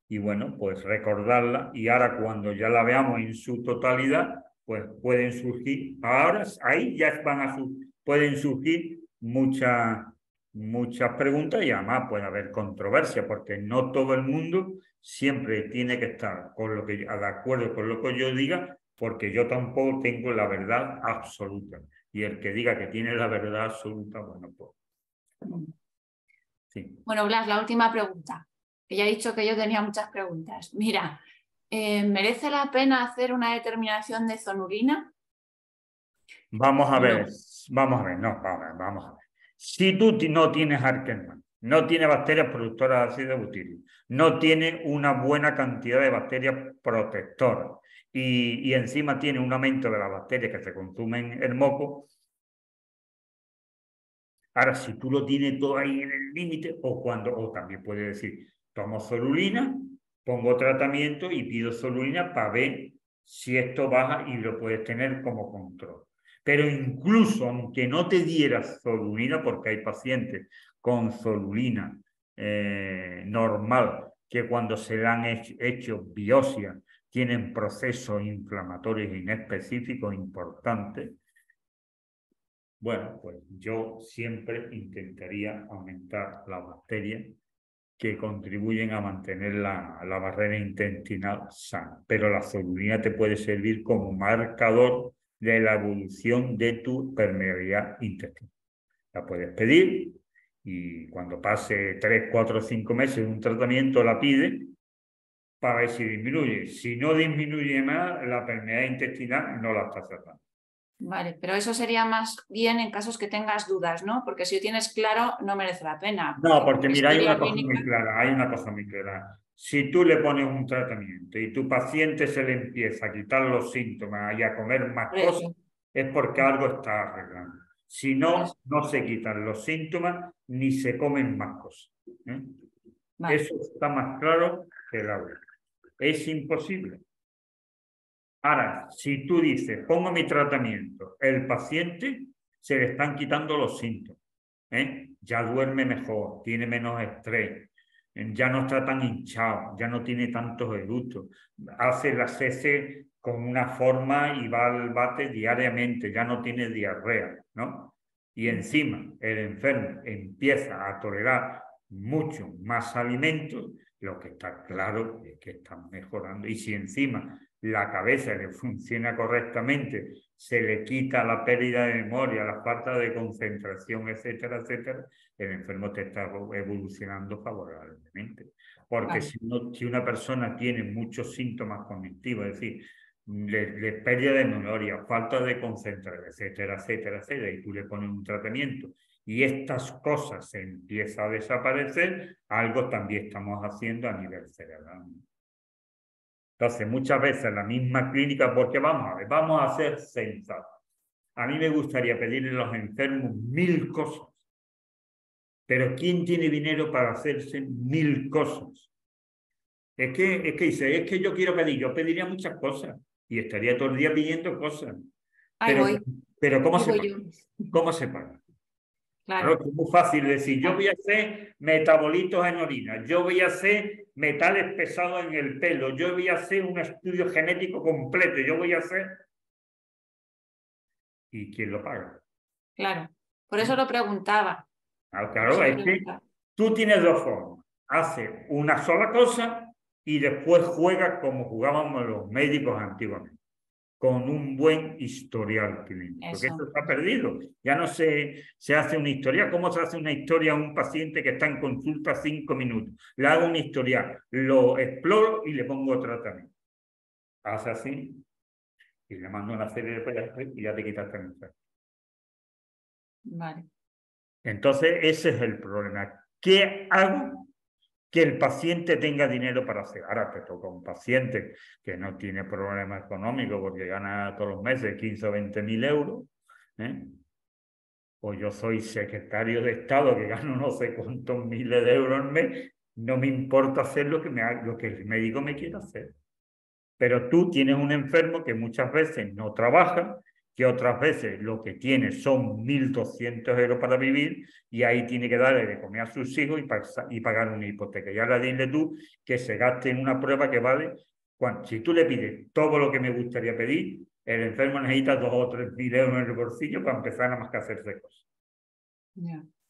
y bueno, pues recordarlas, y ahora cuando ya la veamos en su totalidad, pues pueden surgir, ahora ahí ya pueden surgir muchas preguntas, y además puede haber controversia, porque no todo el mundo siempre tiene que estar de acuerdo con lo que yo diga, porque yo tampoco tengo la verdad absoluta. Y el que diga que tiene la verdad absoluta, bueno, pues... Sí. Bueno, Blas, la última pregunta. Que ya he dicho que yo tenía muchas preguntas. Mira, ¿merece la pena hacer una determinación de zonulina? Vamos a ver. Si tú no tienes Akkermann, no tienes bacterias productoras de ácido butírico, no tienes una buena cantidad de bacterias protectoras, y encima tiene un aumento de las bacterias que se consumen el moco. Ahora, si tú lo tienes todo ahí en el límite, o también puedes decir, tomo solulina, pongo tratamiento y pido solulina para ver si esto baja, y lo puedes tener como control. Pero incluso aunque no te dieras solulina, porque hay pacientes con solulina normal que cuando se le han hecho biopsias tienen procesos inflamatorios inespecíficos importantes. Bueno, pues yo siempre intentaría aumentar las bacterias que contribuyen a mantener la barrera intestinal sana. Pero la solulina te puede servir como marcador de la evolución de tu permeabilidad intestinal. La puedes pedir y cuando pase 3, 4, 5 meses de un tratamiento la pides para ver si disminuye. Si no disminuye más, la permeabilidad intestinal no la estás tratando. Vale, pero eso sería más bien en casos que tengas dudas, ¿no? Porque si lo tienes claro, no merece la pena. No, porque mira, hay una cosa muy clara. Si tú le pones un tratamiento y tu paciente se le empieza a quitar los síntomas y a comer más cosas, es porque algo está arreglando. Si no, no se quitan los síntomas ni se comen más cosas. Vale. Eso está más claro que el agua. Es imposible. Ahora, si tú dices, pongo mi tratamiento, el paciente se le están quitando los síntomas, ya duerme mejor, tiene menos estrés, ya no está tan hinchado, ya no tiene tantos eructos, hace las heces con una forma y va al bate diariamente, ya no tiene diarrea, ¿no? Y encima el enfermo empieza a tolerar mucho más alimentos, lo que está claro es que están mejorando. Y si encima la cabeza le funciona correctamente, se le quita la pérdida de memoria, la falta de concentración, etcétera, etcétera, el enfermo te está evolucionando favorablemente. Porque si una persona tiene muchos síntomas cognitivos, es decir, le pérdida de memoria, falta de concentración, etcétera, etcétera, etcétera, y tú le pones un tratamiento y estas cosas empiezan a desaparecer, algo también estamos haciendo a nivel cerebral. Entonces, muchas veces la misma clínica, porque vamos a ver, vamos a ser sensatos. A mí me gustaría pedirle a los enfermos 1000 cosas, pero ¿quién tiene dinero para hacerse 1000 cosas? Es que dice, es que yo quiero pedir, yo pediría muchas cosas y estaría todo el día pidiendo cosas. Pero ¿cómo se paga? ¿Cómo se paga? Claro, es muy fácil decir, yo voy a hacer metabolitos en orina, yo voy a hacer metales pesados en el pelo, yo voy a hacer un estudio genético completo, yo voy a hacer... ¿Y quién lo paga? Claro, por eso lo preguntaba. Claro, es que tú tienes dos formas. Haces una sola cosa y después juegas como jugábamos los médicos antiguamente, con un buen historial clínico. Porque esto está perdido. Ya no se hace una historia. ¿Cómo se hace una historia a un paciente que está en consulta 5 minutos? Le hago una historia, lo exploro y le pongo tratamiento. Hace así y le mando una serie de pruebas y ya te quitaste el enfermo. Vale. Entonces, ese es el problema. ¿Qué hago que el paciente tenga dinero para hacer? Ahora te toca un paciente que no tiene problema económico porque gana todos los meses 15 o 20.000 euros, ¿eh? O yo soy secretario de Estado que gano no sé cuántos miles de euros al mes, no me importa hacer lo que el médico me quiera hacer. Pero tú tienes un enfermo que muchas veces no trabaja, que otras veces lo que tiene son 1.200 euros para vivir y ahí tiene que darle de comer a sus hijos y pagar una hipoteca. Y ahora dile tú que se gaste en una prueba que vale, si tú le pides todo lo que me gustaría pedir, el enfermo necesita 2.000 o 3.000 euros en el bolsillo para empezar nada más que hacerse cosas.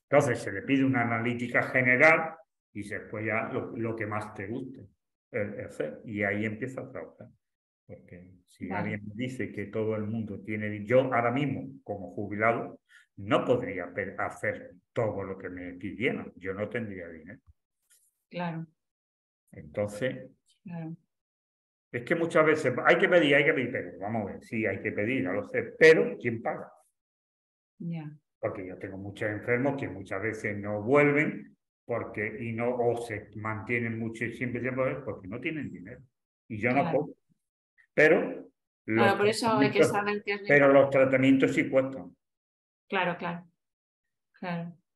Entonces se le pide una analítica general y después ya lo que más te guste. Y ahí empieza a trabajar. Porque si alguien me dice que todo el mundo tiene... Yo ahora mismo, como jubilado, no podría hacer todo lo que me pidieran. Yo no tendría dinero. Claro. Entonces, es que muchas veces hay que pedir, pero vamos a ver, sí, hay que pedir, ya lo sé, pero ¿quién paga? Porque yo tengo muchos enfermos que muchas veces no vuelven o se mantienen mucho siempre porque no tienen dinero. Y yo no puedo. Pero por eso hay que saber qué es los tratamientos sí cuestan. Claro.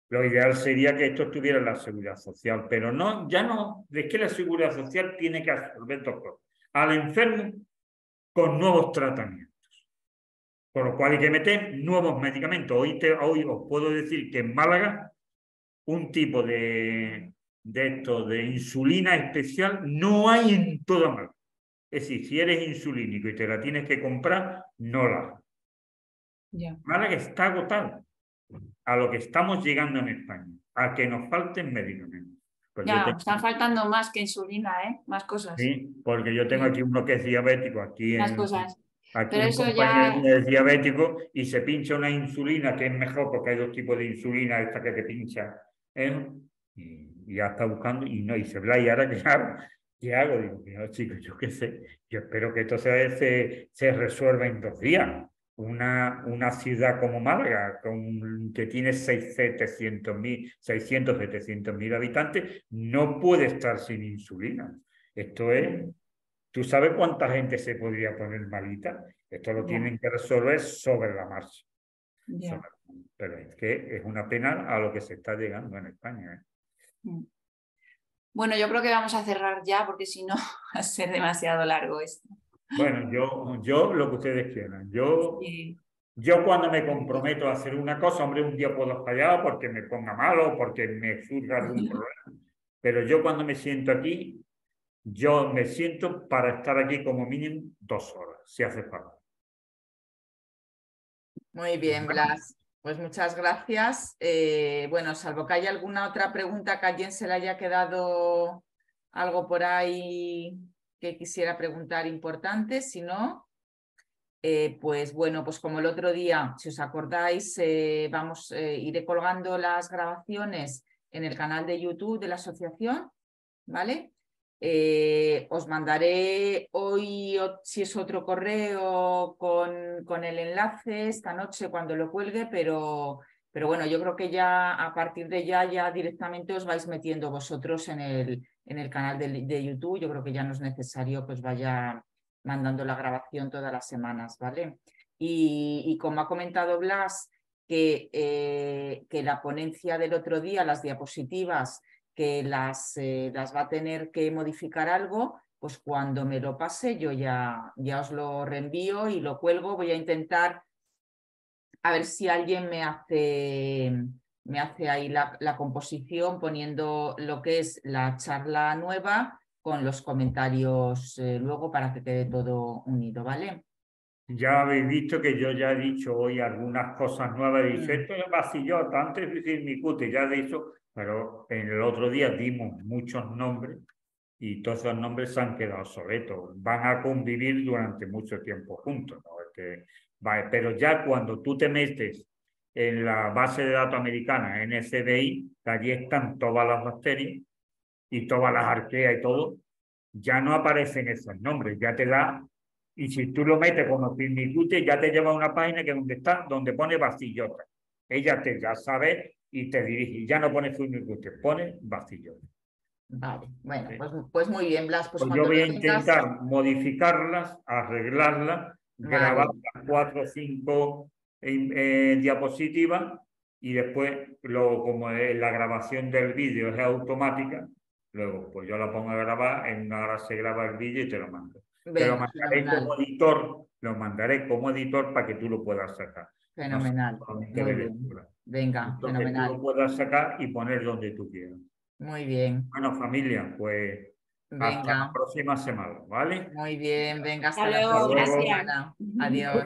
Lo ideal sería que esto estuviera en la seguridad social, pero es que la seguridad social tiene que absorber dos cosas. Al enfermo con nuevos tratamientos. Por lo cual hay que meter nuevos medicamentos. Hoy os puedo decir que en Málaga un tipo de insulina especial no hay en toda Málaga. Es decir, si eres insulínico y te la tienes que comprar, no la hay. Málaga está agotado a lo que estamos llegando en España, a que nos falten medicamentos. Están faltando más que insulina, más cosas. Sí, porque yo tengo aquí uno que es diabético, aquí pero un eso compañero es diabético y se pincha una insulina que es mejor porque hay dos tipos de insulina, esta que te pincha, y ya está buscando y se bla, y ahora ¿qué hago? Digo, no, chicos, yo qué sé, yo espero que esto se resuelva en 2 días. Una ciudad como Málaga, que tiene 600.000, 700.000 habitantes, no puede estar sin insulina. Esto es... ¿Tú sabes cuánta gente se podría poner malita? Esto lo tienen que resolver sobre la marcha. Pero es que es una pena a lo que se está llegando en España. Bueno, yo creo que vamos a cerrar ya porque si no va a ser demasiado largo esto. Bueno, yo lo que ustedes quieran. Yo cuando me comprometo a hacer una cosa, hombre, un día puedo fallar porque me ponga malo, porque me surja algún problema. Pero yo cuando me siento aquí, yo me siento para estar aquí como mínimo 2 horas, si hace falta. Muy bien, Blas. Pues muchas gracias. Bueno, salvo que haya alguna otra pregunta que a alguien se le haya quedado algo por ahí que quisiera preguntar importante, si no, pues bueno, pues como el otro día, si os acordáis, iré colgando las grabaciones en el canal de YouTube de la asociación, ¿vale? Os mandaré hoy, si es otro correo, con el enlace esta noche cuando lo cuelgue, pero bueno, yo creo que ya a partir de ya directamente os vais metiendo vosotros en el canal de YouTube. Yo creo que ya no es necesario que os vaya mandando la grabación todas las semanas, ¿vale? Y como ha comentado Blas, que la ponencia del otro día, las diapositivas, que las va a tener que modificar algo, pues cuando me lo pase yo ya os lo reenvío y lo cuelgo. Voy a intentar a ver si alguien me hace ahí la composición poniendo lo que es la charla nueva con los comentarios luego para que quede todo unido, ¿vale? Ya habéis visto que yo ya he dicho hoy algunas cosas nuevas. He dicho, esto es vacillota, antes de decir mi cute, ya he dicho, pero en el otro día dimos muchos nombres y todos esos nombres se han quedado obsoletos. Van a convivir durante mucho tiempo juntos, ¿no? Vale, pero ya cuando tú te metes en la base de datos americana, NCBI, que allí están todas las bacterias y todas las arqueas y todo, ya no aparecen esos nombres, ya te da. Y si tú lo metes como Firmicute, ya te lleva a una página que donde pone vacillota. Ella ya sabe y te dirige. Ya no pone Firmicute, pone vacillota. Vale, bueno, ¿Sí? pues muy bien, Blas. Pues yo voy a intentar modificarlas, arreglarlas, grabar las 4 o 5 diapositivas y después, como la grabación del vídeo es automática, luego pues yo la pongo a grabar, en una hora se graba el vídeo y te lo mando. Te lo mandaré como editor, para que tú lo puedas sacar. Fenomenal. No muy bien. Venga, entonces, fenomenal. tú lo puedas sacar y poner donde tú quieras. Muy bien. Bueno, familia, pues venga. Hasta la próxima semana, ¿vale? Muy bien, venga, hasta luego, gracias. Adiós.